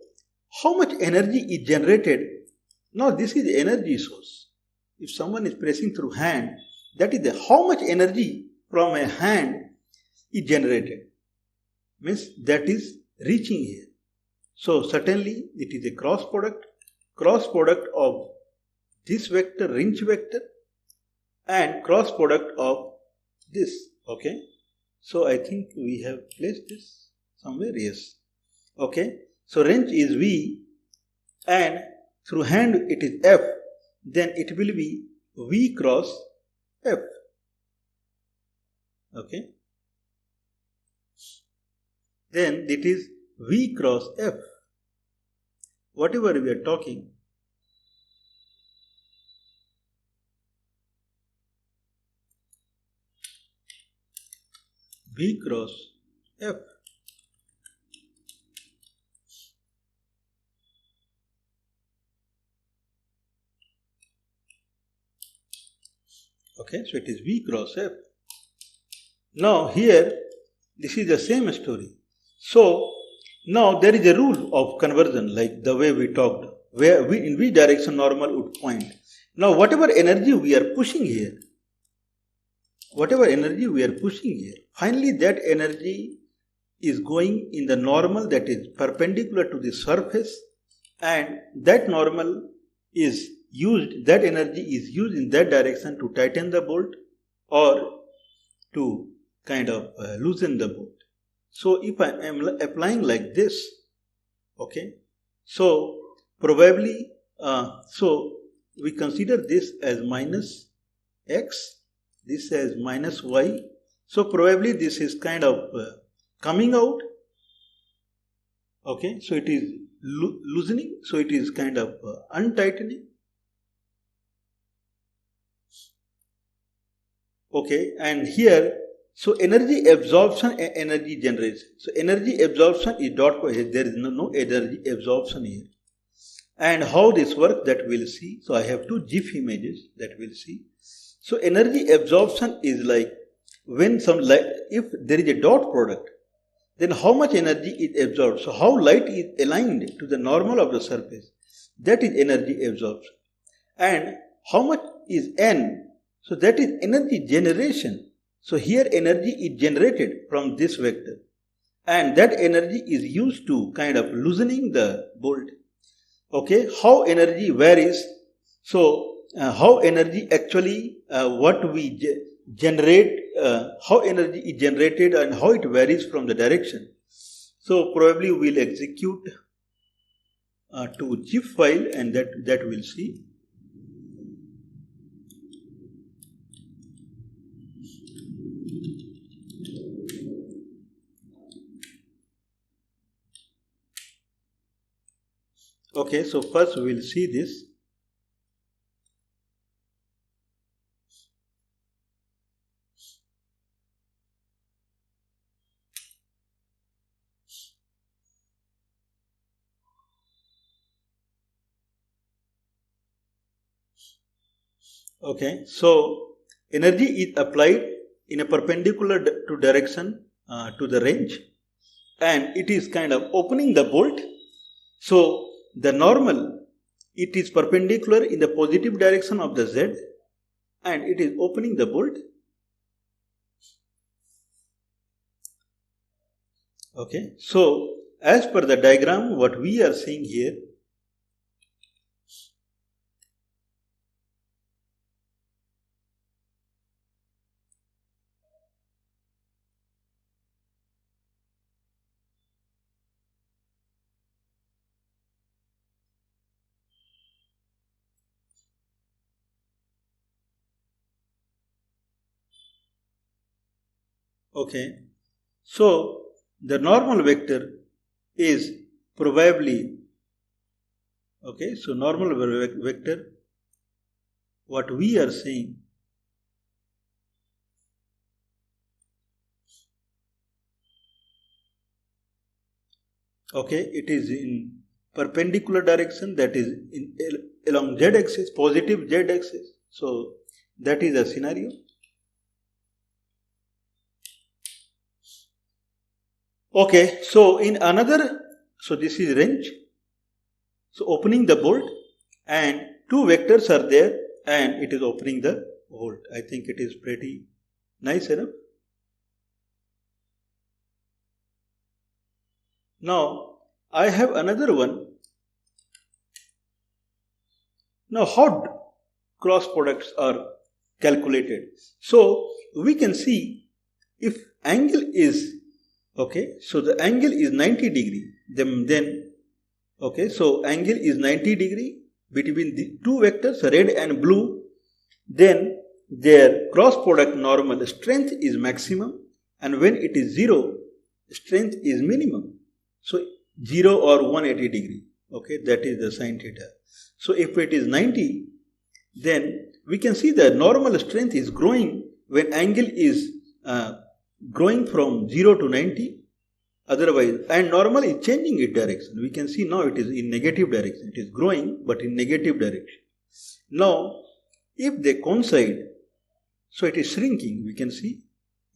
how much energy is generated? Now, this is the energy source. If someone is pressing through hand, that is how much energy from a hand is generated. Means that is reaching here. So, certainly it is a cross product of this vector, wrench vector, and cross product of this. Okay. So, I think we have placed this somewhere. Yes. Okay. So, wrench is V and through hand it is F. Then it will be V cross F. Okay. Then it is V cross F. Whatever we are talking, V cross F. Okay, so it is V cross F. Now here, this is the same story. So now there is a rule of conversion, like the way we talked, where in which direction normal would point. Now whatever energy we are pushing here, finally that energy is going in the normal that is perpendicular to the surface, and that normal is used, that energy is used in that direction to tighten the bolt or to kind of loosen the bolt. So if I am applying like this, okay, so probably, so we consider this as minus x, this as minus y. So probably this is kind of coming out. Okay, so it is loosening, so it is kind of untightening. Okay, and here, so energy absorption and energy generation. So energy absorption is dot, there is no energy absorption here. And how this works, that we'll see. So I have two GIF images that we'll see. So energy absorption is like when if there is a dot product, then how much energy is absorbed. So how light is aligned to the normal of the surface, that is energy absorption. And how much is N, so that is energy generation. So here energy is generated from this vector, and that energy is used to kind of loosening the bolt. Okay, how energy varies. So how energy actually, what we generate, how energy is generated and how it varies from the direction. So probably we'll execute to GIF file, and that we'll see. Okay, so first we will see this. Okay, so energy is applied in a perpendicular to direction to the wrench, and it is kind of opening the bolt. So the normal, it is perpendicular in the positive direction of the Z, and it is opening the bolt. Okay, so as per the diagram, what we are seeing here, Okay, so the normal vector is probably, okay, so normal vector, what we are saying, okay, it is in perpendicular direction, that is in along z axis, positive z axis. So that is a scenario. Okay, so in another, so this is range. So opening the bolt and two vectors are there and it is opening the bolt. I think it is pretty nice enough. Now I have another one. Now how cross products are calculated? So we can see if angle is, okay, so the angle is 90 degree, then okay, so angle is 90 degree between the two vectors red and blue, then their cross product normal strength is maximum, and when it is 0, strength is minimum. So 0 or 180 degree, okay, that is the sine theta. So if it is 90, then we can see the normal strength is growing when angle is growing from 0 to 90. Otherwise, and normal is changing its direction. We can see now it is in negative direction. It is growing but in negative direction. Now, if they coincide, so it is shrinking. We can see,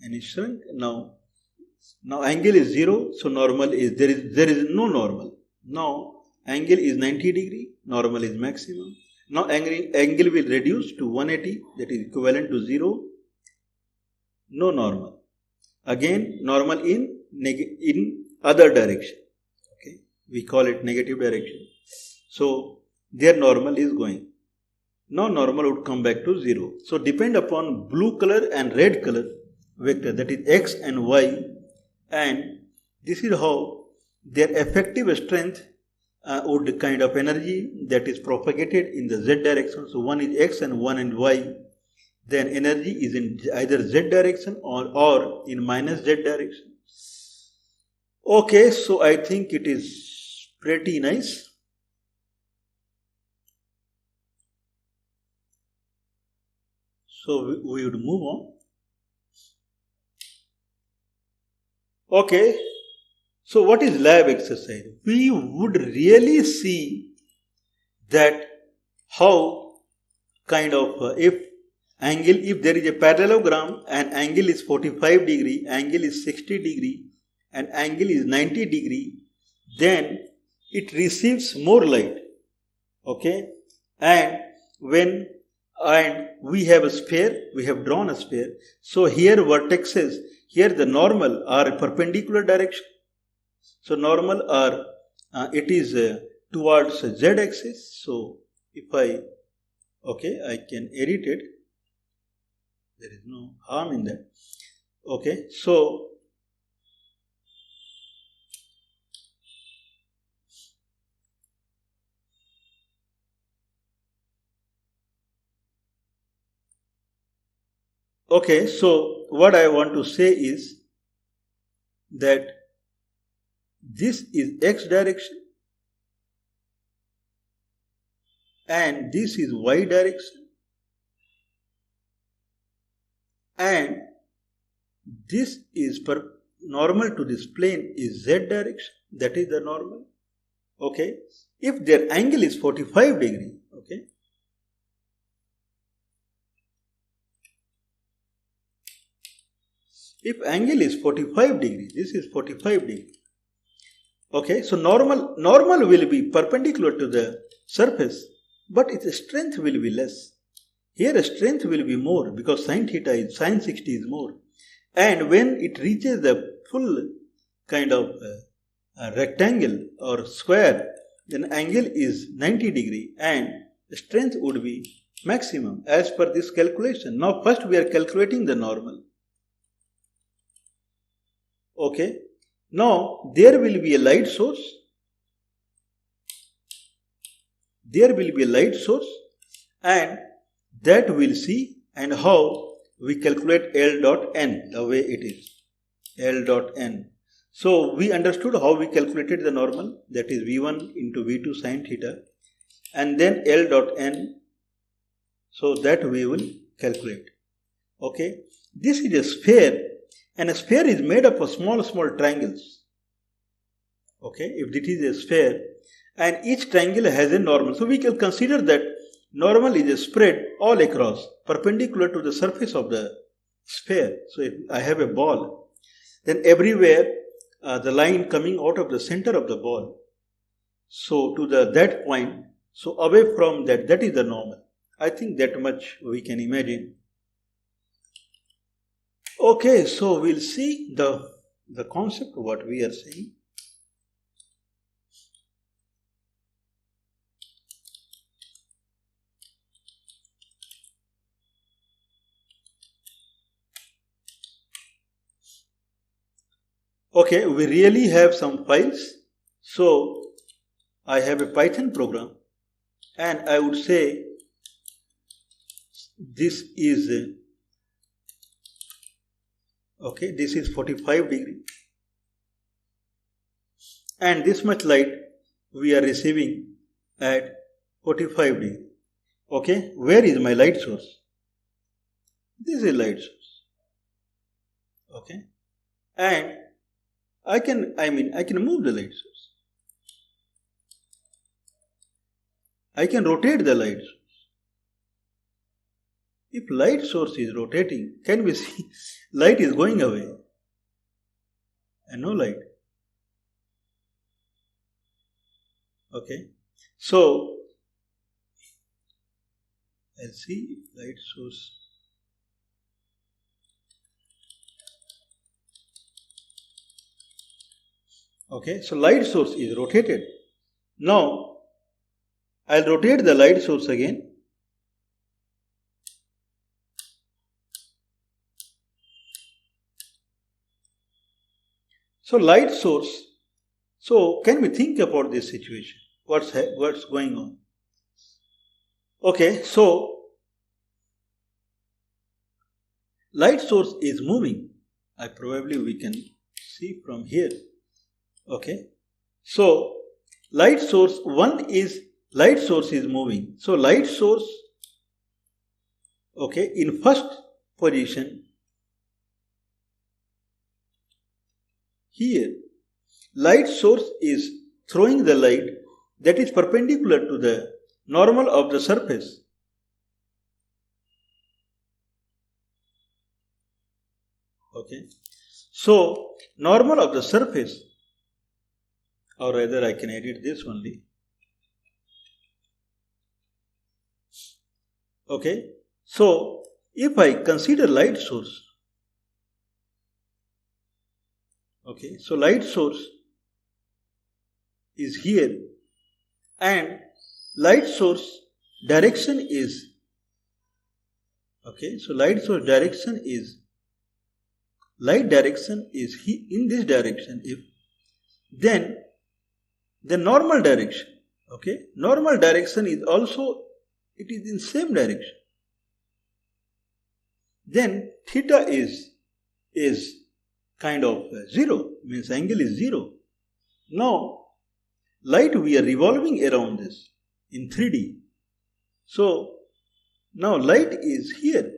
and it shrunk. Now angle is 0, so normal is there is no normal. Now angle is 90 degree, normal is maximum. Now angle will reduce to 180, that is equivalent to 0. No normal. Again normal in other direction, okay, we call it negative direction. So their normal is going. Now normal would come back to 0. So depend upon blue color and red color vector, that is x and y, and this is how their effective strength would kind of energy that is propagated in the z direction. So one is x and one is y. Then energy is in either z direction or in minus z direction. Okay, so I think it is pretty nice. So we would move on. Okay, so what is lab exercise? We would really see that how kind of if there is a parallelogram and angle is 45 degree, angle is 60 degree, and angle is 90 degree, then it receives more light, okay, and we have a sphere, we have drawn a sphere, so here vertexes, here the normal are perpendicular direction, so normal are it is towards z axis. So if I can edit it, there is no harm in that. Okay, so what I want to say is that this is x direction and this is y direction, and this is normal to this plane is z direction, that is the normal. Okay, if their angle is 45 degree, okay, if angle is 45 degree, this is 45 degree. Okay, so normal will be perpendicular to the surface, but its strength will be less. Here strength will be more because sin 60 is more. And when it reaches the full kind of rectangle or square, then angle is 90 degree and strength would be maximum as per this calculation. Now first we are calculating the normal. Okay, now there will be a light source. There will be a light source, and that we'll see, and how we calculate L dot N the way it is. L dot n. So we understood how we calculated the normal, that is V1 into V2 sin theta, and then L dot n, so that we will calculate. Okay, this is a sphere, and a sphere is made up of small triangles. Okay, if this is a sphere and each triangle has a normal, so we can consider that normal is a spread all across perpendicular to the surface of the sphere. So if I have a ball, then everywhere the line coming out of the center of the ball, so to that point, so away from that is the normal. I think that much we can imagine. Okay, so we'll see the concept of what we are saying. Okay, we really have some files. So I have a Python program, and I would say this is okay, this is 45 degree, and this much light we are receiving at 45 degree. Okay, where is my light source? This is light source. Okay, and I can move the light source. I can rotate the light source. If light source is rotating, can we see light is going away and no light? Okay, so let's see if light source. Okay, so light source is rotated. Now I'll rotate the light source again. So light source, so can we think about this situation? What's going on? Okay, so light source is moving. Probably we can see from here. Okay, so light source is moving. So light source, okay, in first position here, light source is throwing the light that is perpendicular to the normal of the surface. Okay, so normal of the surface, or rather I can edit this only. Okay, so if I consider light source, okay, so light source is here, and light source direction is, okay, so light source direction is, light direction is in this direction. If then the normal direction, okay, normal direction is also, it is in same direction. Then theta is kind of 0, means angle is 0. Now light, we are revolving around this in 3D. So now light is here,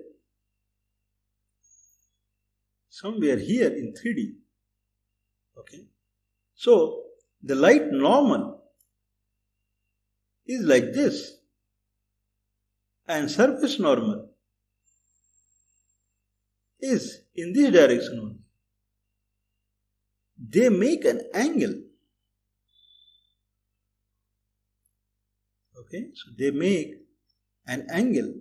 somewhere here in 3D. Okay, so the light normal is like this, and surface normal is in this direction only. They make an angle. Okay, so they make an angle.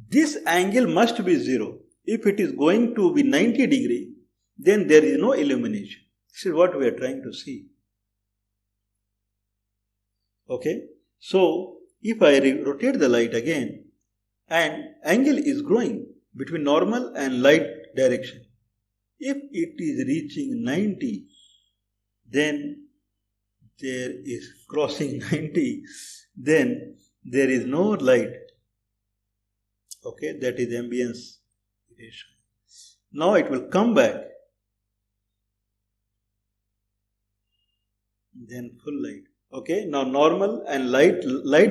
This angle must be 0. If it is going to be 90 degree, then there is no illumination. This is what we are trying to see. Okay, so if I rotate the light again, and angle is growing between normal and light direction. If it is reaching 90, then there is crossing 90, then there is no light. Okay, that is ambience. Now it will come back then full light. Okay, now normal and light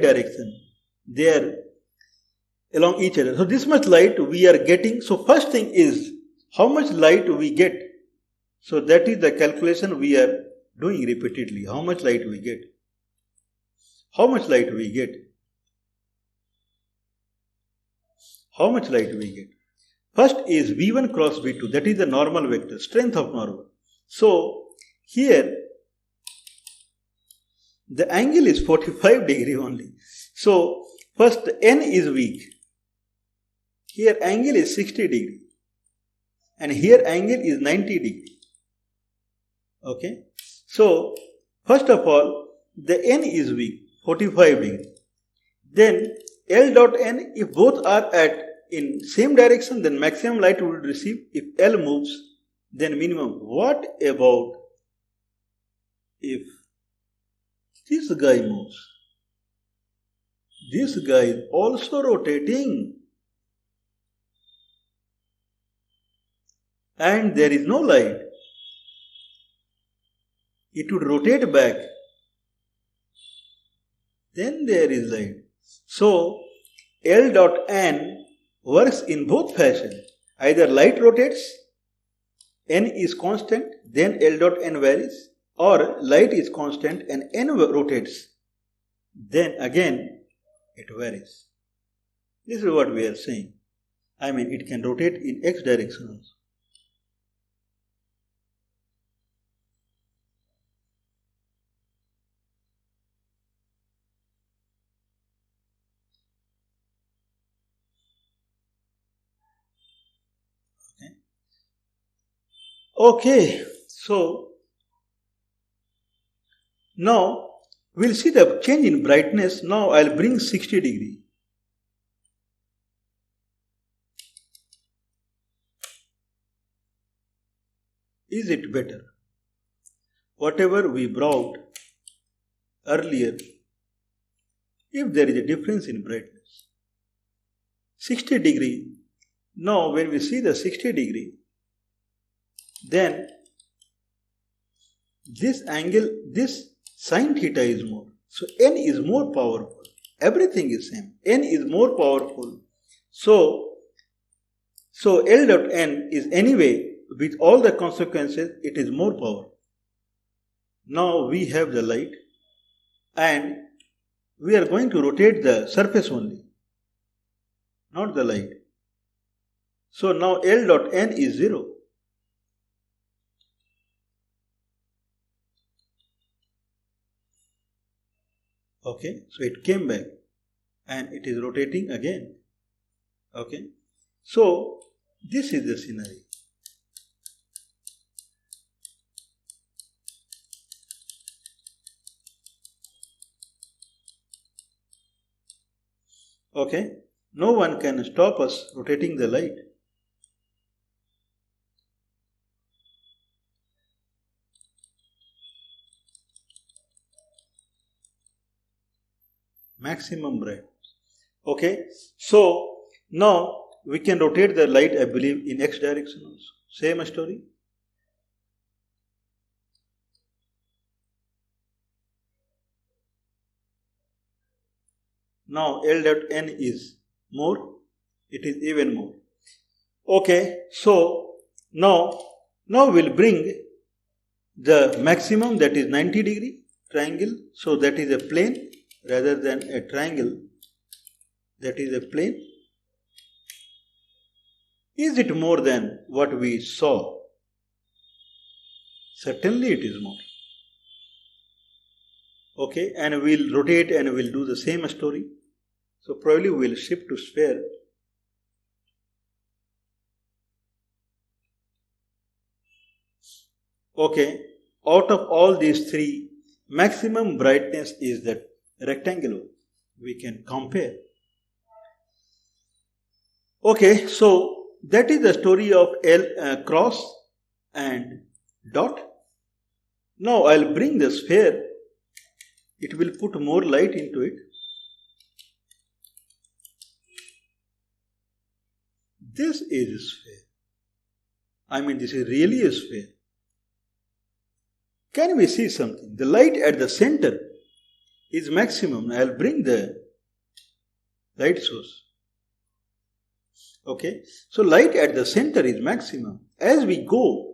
direction, they are along each other. So this much light we are getting. So first thing is how much light we get. So that is the calculation we are doing repeatedly. How much light we get. How much light we get. How much light we get. First is V1 cross V2. That is the normal vector, strength of normal. So here the angle is 45 degree only. So first N is weak. Here angle is 60 degree. And here angle is 90 degree. Okay. So first of all the N is weak, 45 degree. Then L dot N, if both are at in same direction, then maximum light we will receive. If L moves, then minimum. What about if this guy moves? This guy is also rotating. And there is no light. It would rotate back. Then there is light. So L dot N works in both fashion. Either light rotates, N is constant, then L dot N varies, or light is constant and N rotates, then again it varies. This is what we are saying. I mean, it can rotate in X direction also. Okay, so now we'll see the change in brightness. Now I'll bring 60 degree. Is it better? Whatever we brought earlier, if there is a difference in brightness, 60 degree, now when we see the 60 degree, then this angle, this sin theta is more. So N is more powerful. Everything is same. N is more powerful. So L dot N is anyway, with all the consequences, it is more powerful. Now we have the light and we are going to rotate the surface only, not the light. So now L dot N is 0. Okay, so it came back and it is rotating again. Okay, so this is the scenario. Okay, no one can stop us rotating the light. Maximum brightness. Okay, so now we can rotate the light, I believe, in X direction also. Same story. Now L dot N is more, it is even more. Okay, so now we'll bring the maximum, that is 90 degree triangle. So that is a plane rather than a triangle, that is a plane. Is it more than what we saw? Certainly it is more. Okay, and we'll rotate and we'll do the same story. So probably we'll shift to sphere. Okay, out of all these three, maximum brightness is that rectangular. We can compare. Okay, so that is the story of L cross and dot. Now I'll bring the sphere. It will put more light into it. This is a sphere. I mean, this is really a sphere. can we see something? The light at the center is maximum. I will bring the light source. Okay, so light at the center is maximum. As we go,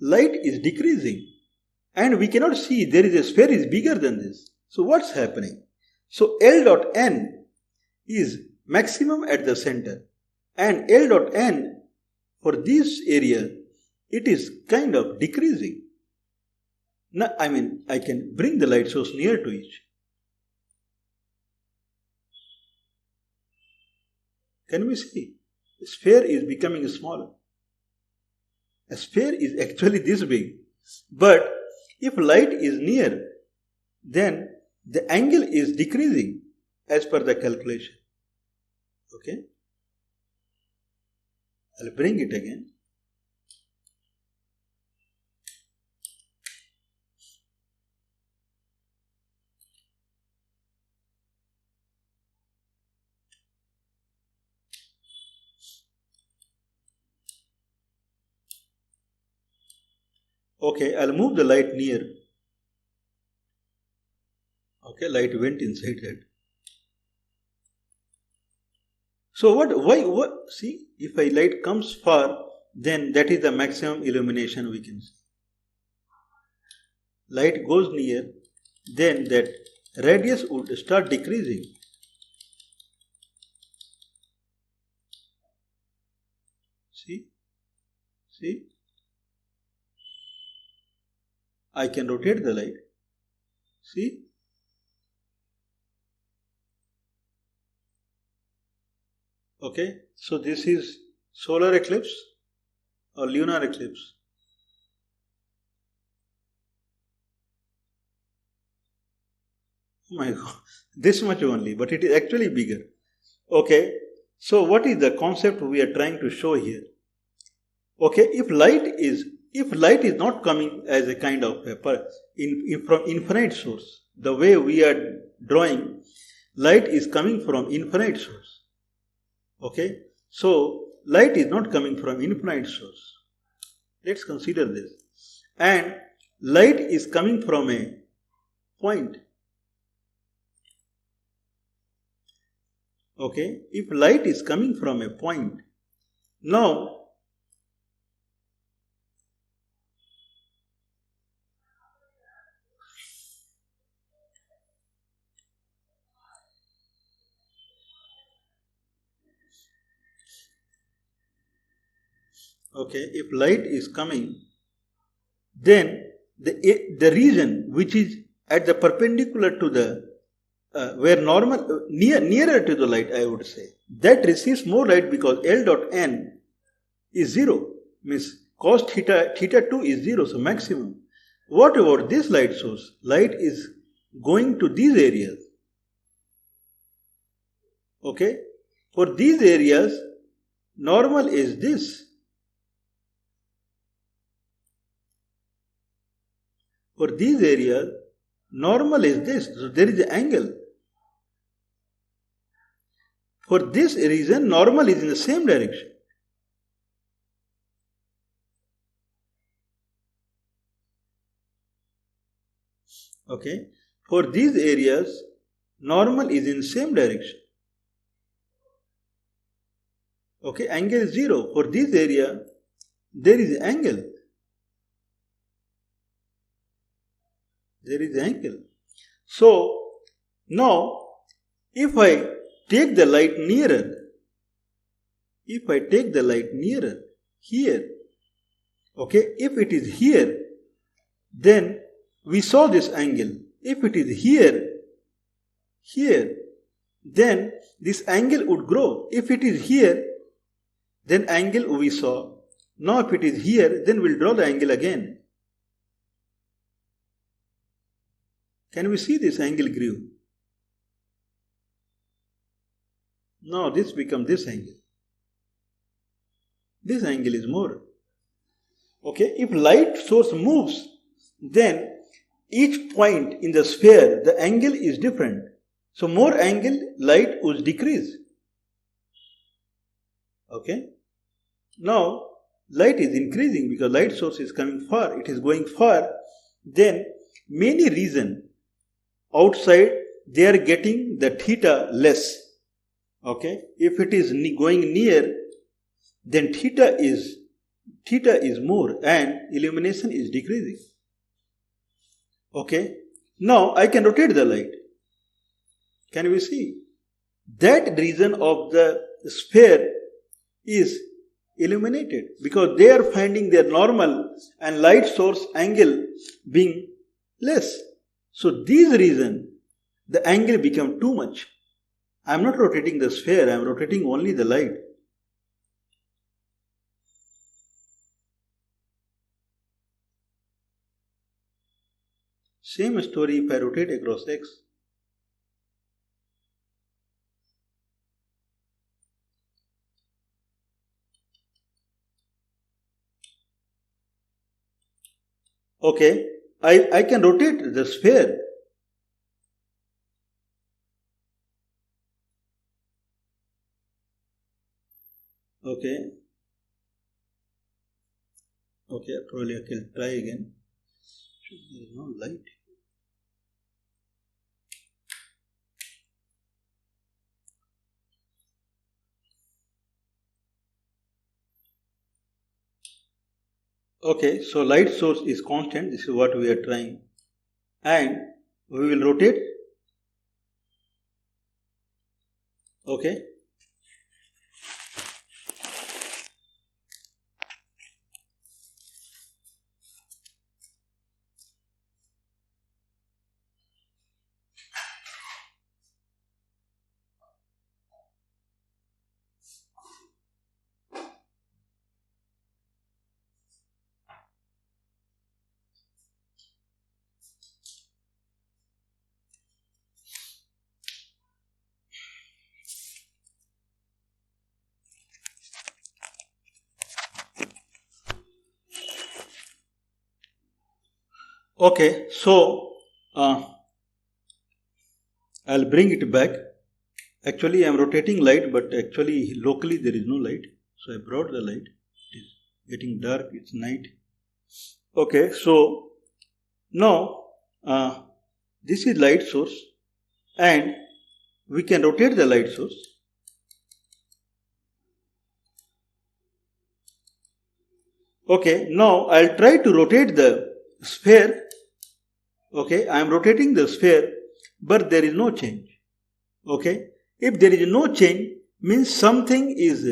light is decreasing, and we cannot see there is a sphere is bigger than this. So what's happening? So L dot n is maximum at the center, and L dot n for this area, it is kind of decreasing. Now, I can bring the light source near to each. Can we see? The sphere is becoming smaller. A sphere is actually this big. But if light is near, then the angle is decreasing as per the calculation. Okay? I'll bring it again. Okay, I'll move the light near. Okay, light went inside that. So why, see, if a light comes far, then that is the maximum illumination we can see. Light goes near, then that radius would start decreasing. See? I can rotate the light. See? Okay, so this is solar eclipse or lunar eclipse. Oh my God, this much only, but it is actually bigger. Okay, so what is the concept we are trying to show here? Okay, if light is not coming as a kind of from infinite source, the way we are drawing, light is coming from infinite source. Okay, so light is not coming from infinite source. Let's consider this. And light is coming from a point. Okay, if light is coming from a point, now okay, if light is coming, then the region which is at the perpendicular to the where normal nearer to the light, I would say, that receives more light because L dot n is 0, means cos theta 2 is 0, so maximum. What about this light source? Light is going to these areas. Okay, for these areas, normal is this. For these areas, normal is this, so there is an angle. For this reason, normal is in the same direction. Okay, for these areas, normal is in the same direction. Okay, angle is 0. For this area, there is angle. There is angle. So, now, if I take the light nearer, here, okay, if it is here, then we saw this angle. If it is here, then this angle would grow. If it is here, then angle we saw. Now if it is here, then we'll draw the angle again. Can we see this angle grew? Now this becomes this angle. This angle is more. Okay, if light source moves, then each point in the sphere, the angle is different. So more angle, light would decrease. Okay. Now light is increasing because light source is coming far. It is going far. then many reason outside they are getting the theta less. Okay, if it is going near, then theta is more and illumination is decreasing. Okay, now I can rotate the light. Can we see? That region of the sphere is illuminated because they are finding their normal and light source angle being less. So these reason the angle become too much. I am not rotating the sphere, I am rotating only the light. Same story if I rotate across x. Okay, I can rotate the sphere. Okay, probably I can try again. There is no light. Okay, so light source is constant. This is what we are trying. And we will rotate. Okay. Okay, so I'll bring it back. Actually, I am rotating light, but actually locally there is no light. So I brought the light. It is getting dark. It's night. Okay, so now this is light source, and we can rotate the light source. Okay, now I'll try to rotate the sphere. Okay, I am rotating the sphere, but there is no change. Okay, if there is no change, means something is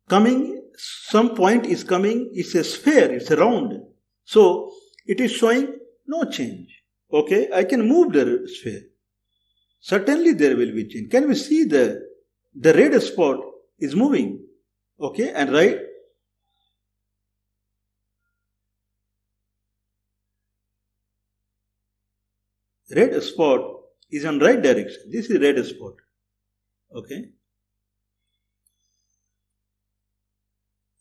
coming, some point is coming, it's a sphere, it's a round. So it is showing no change. Okay, I can move the sphere. Certainly there will be change. Can we see the red spot is moving? Okay, and right. Red spot is on right direction. This is red spot. Okay.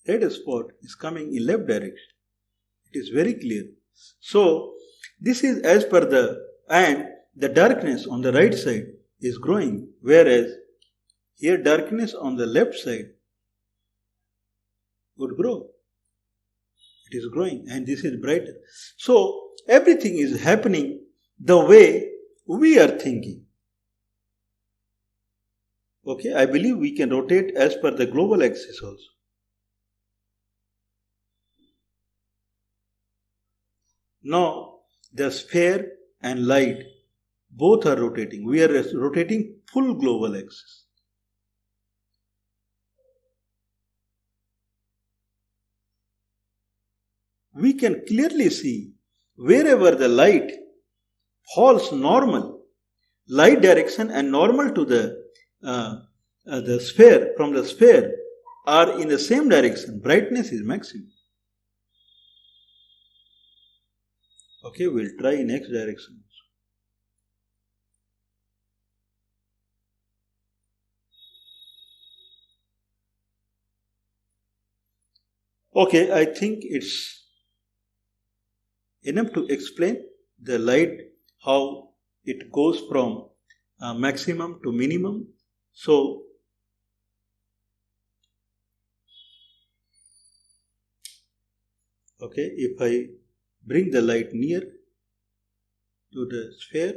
Red spot is coming in left direction. It is very clear. So this is as per and the darkness on the right side is growing, whereas here darkness on the left side would grow. It is growing and this is brighter. So everything is happening the way we are thinking. Okay, I believe we can rotate as per the global axis also. Now the sphere and light both are rotating. We are rotating full global axis. We can clearly see wherever the light falls normal, light direction and normal to the sphere, from the sphere are in the same direction. Brightness is maximum. Okay, we'll try next direction. Okay, I think it's enough to explain the light, how it goes from maximum to minimum. So okay, if I bring the light near, to the sphere,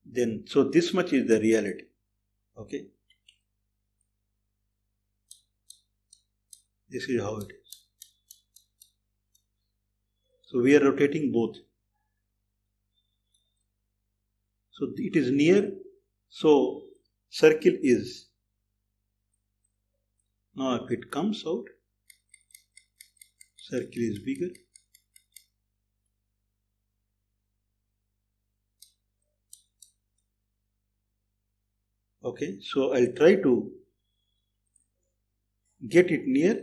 then so this much is the reality. Okay, this is how it is. So we are rotating both. So it is near, so circle is, now if it comes out, circle is bigger. Okay, so I'll try to get it near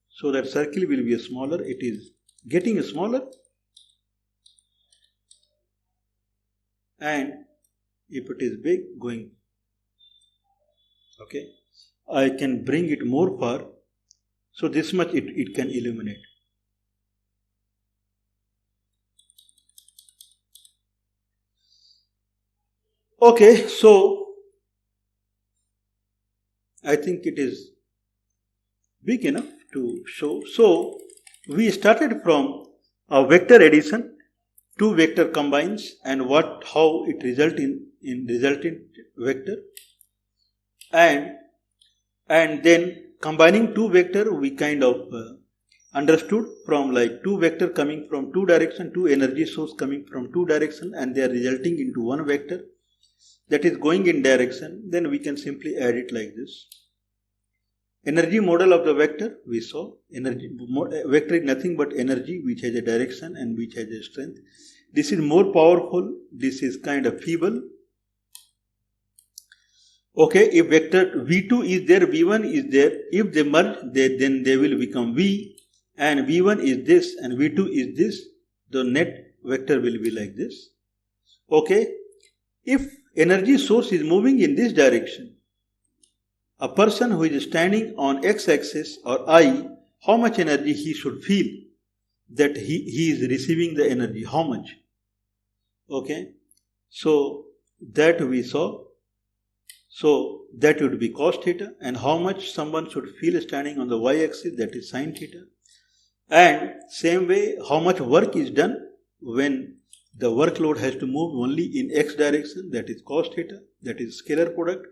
so that circle will be smaller. It is getting smaller, and if it is big, going. Okay, I can bring it more far, so this much it can illuminate. Okay, so I think it is big enough to show. So we started from a vector addition, two vector combines, and how it result in resultant vector, and then combining two vector, we kind of understood from like two vector coming from two direction, two energy source coming from two direction, and they are resulting into one vector that is going in direction. Then we can simply add it like this. Energy model of the vector, we saw energy vector is nothing but energy which has a direction and which has a strength. This is more powerful, this is kind of feeble. Okay, if vector V2 is there, V1 is there, if they merge, then they will become V, and V1 is this and V2 is this, the net vector will be like this. Okay, if energy source is moving in this direction, a person who is standing on x-axis or I, how much energy he should feel that he is receiving the energy, how much? Okay, so that we saw. So that would be cos theta, and how much someone should feel standing on the y-axis, that is sin theta. And same way, how much work is done when the workload has to move only in x direction, that is cos theta, that is scalar product.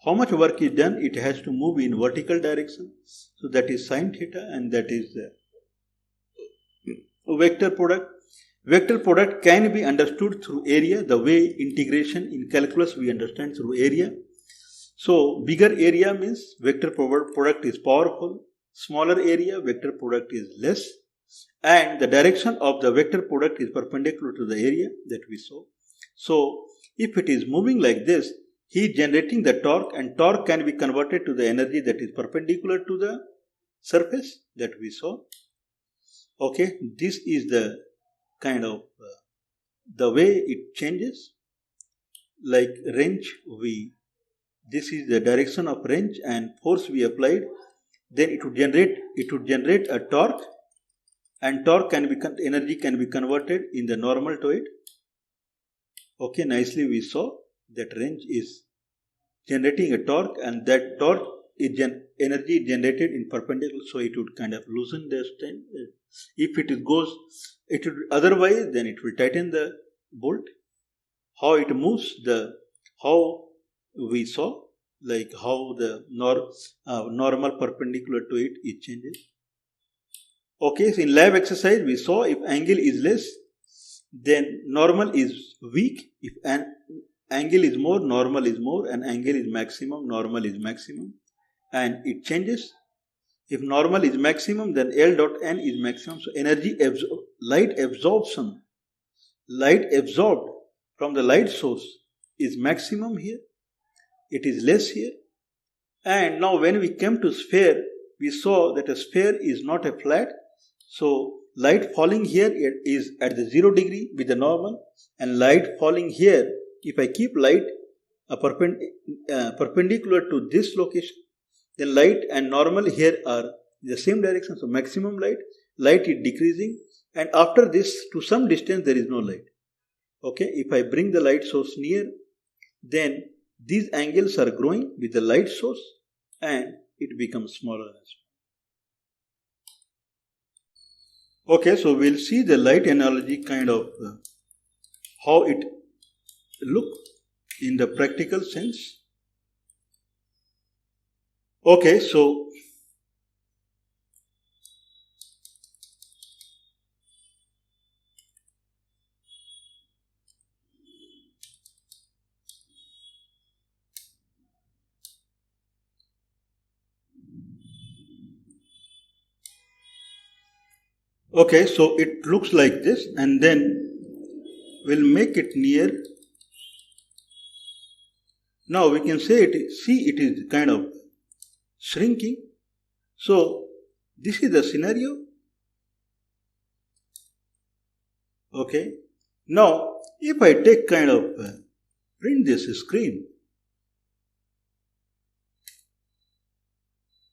How much work is done, it has to move in vertical direction, so that is sin theta, and that is vector product. Vector product can be understood through area, the way integration in calculus we understand through area. So bigger area means vector product is powerful, smaller area vector product is less, and the direction of the vector product is perpendicular to the area that we saw. So if it is moving like this, he is generating the torque, and torque can be converted to the energy that is perpendicular to the surface that we saw. Okay, this is the kind of the way it changes. Like wrench, this is the direction of wrench, and force we applied, then it would generate a torque, and torque energy can be converted in the normal to it. Okay, nicely we saw that wrench is generating a torque, and that torque is energy generated in perpendicular, so it would kind of loosen the strain. If it goes, it would otherwise, then it will tighten the bolt. How it moves, how we saw, like how the normal perpendicular to it changes. Okay, so in lab exercise we saw if angle is less, then normal is weak. If an angle is more, normal is more, and angle is maximum, normal is maximum, and it changes. If normal is maximum, then L dot N is maximum. So energy light absorption, light absorbed from the light source is maximum here, it is less here. And now when we came to sphere, we saw that a sphere is not a flat. So light falling here is at the 0 degree with the normal, and light falling here, if I keep light perpendicular to this location, then light and normal here are in the same direction. So maximum light is decreasing, and after this to some distance there is no light. Okay, if I bring the light source near, then these angles are growing with the light source, and it becomes smaller and smaller. Okay, so we'll see the light analogy kind of how it look in the practical sense. Okay, so it looks like this, and then we'll make it near. Now we can say it is kind of shrinking. So this is the scenario. Okay. Now if I take kind of print this screen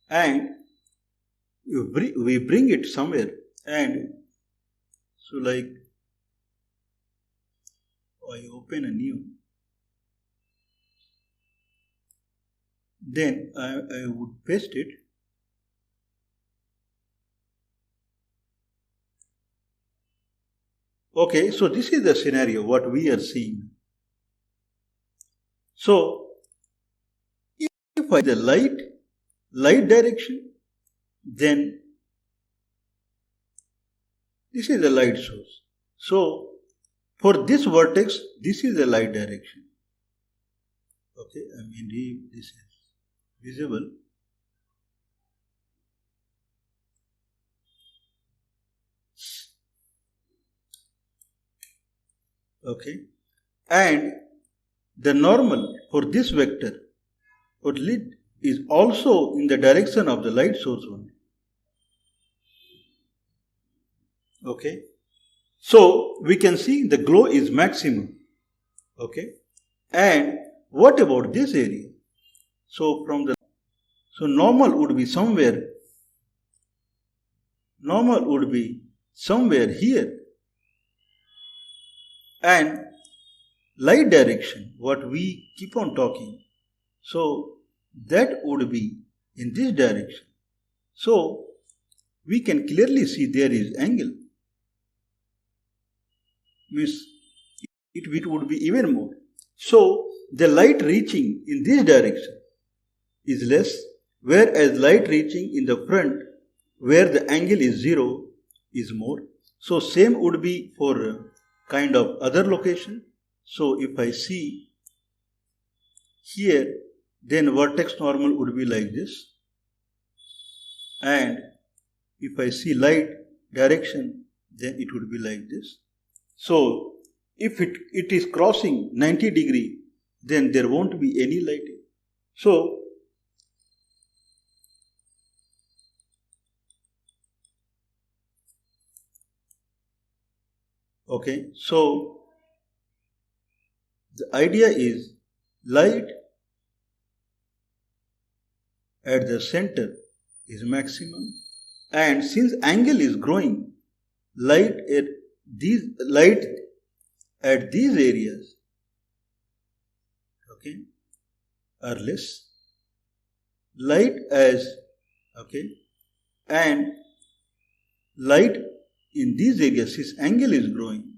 and we bring it somewhere, and so like I open a new, then I would paste it. Okay, so this is the scenario what we are seeing. So if I the light direction, then this is the light source. So for this vertex, this is the light direction. Okay, I mean this is visible. Okay, and the normal for this vector or lid is also in the direction of the light source only. Okay, so we can see the glow is maximum. Okay, and what about this area? So normal would be somewhere. Normal would be somewhere here, and light direction, what we keep on talking, so that would be in this direction. So we can clearly see there is angle. Means it would be even more. So the light reaching in this direction is less, whereas light reaching in the front where the angle is 0 is more. So same would be for kind of other location. So if I see here, then vertex normal would be like this, and if I see light direction, then it would be like this. So if it is crossing 90 degree, then there won't be any lighting. So okay, so the idea is light at the center is maximum, and since angle is growing, light at these areas, okay, are less. Light as, okay, and light in these areas, since angle is growing,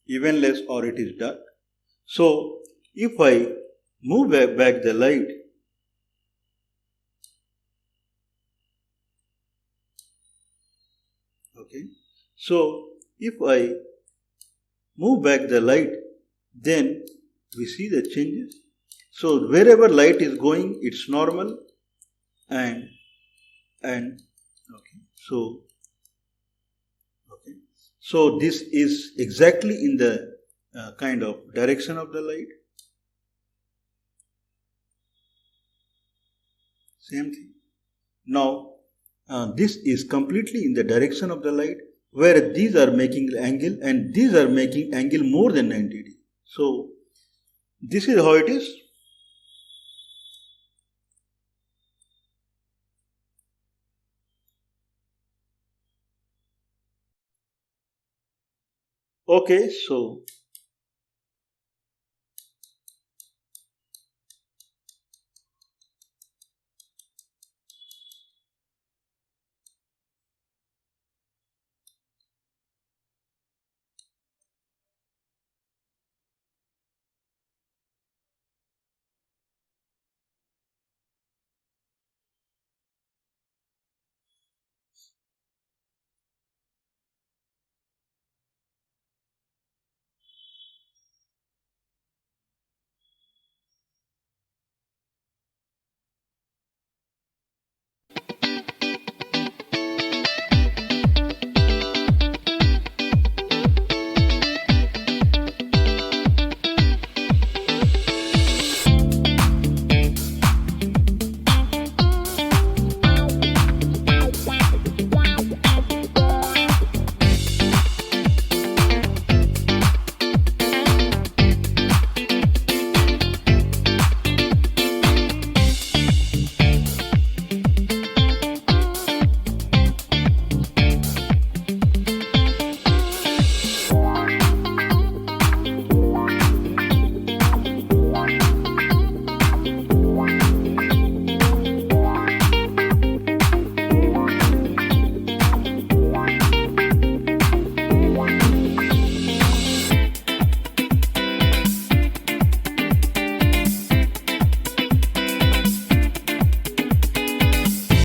even less or it is dark. So if I move back the light, okay, so if I move back the light, then we see the changes. So wherever light is going, it's normal, and okay, so this is exactly in the kind of direction of the light. Same thing. Now this is completely in the direction of the light, where these are making angle and these are making angle more than 90 degrees. So this is how it is. Okay, so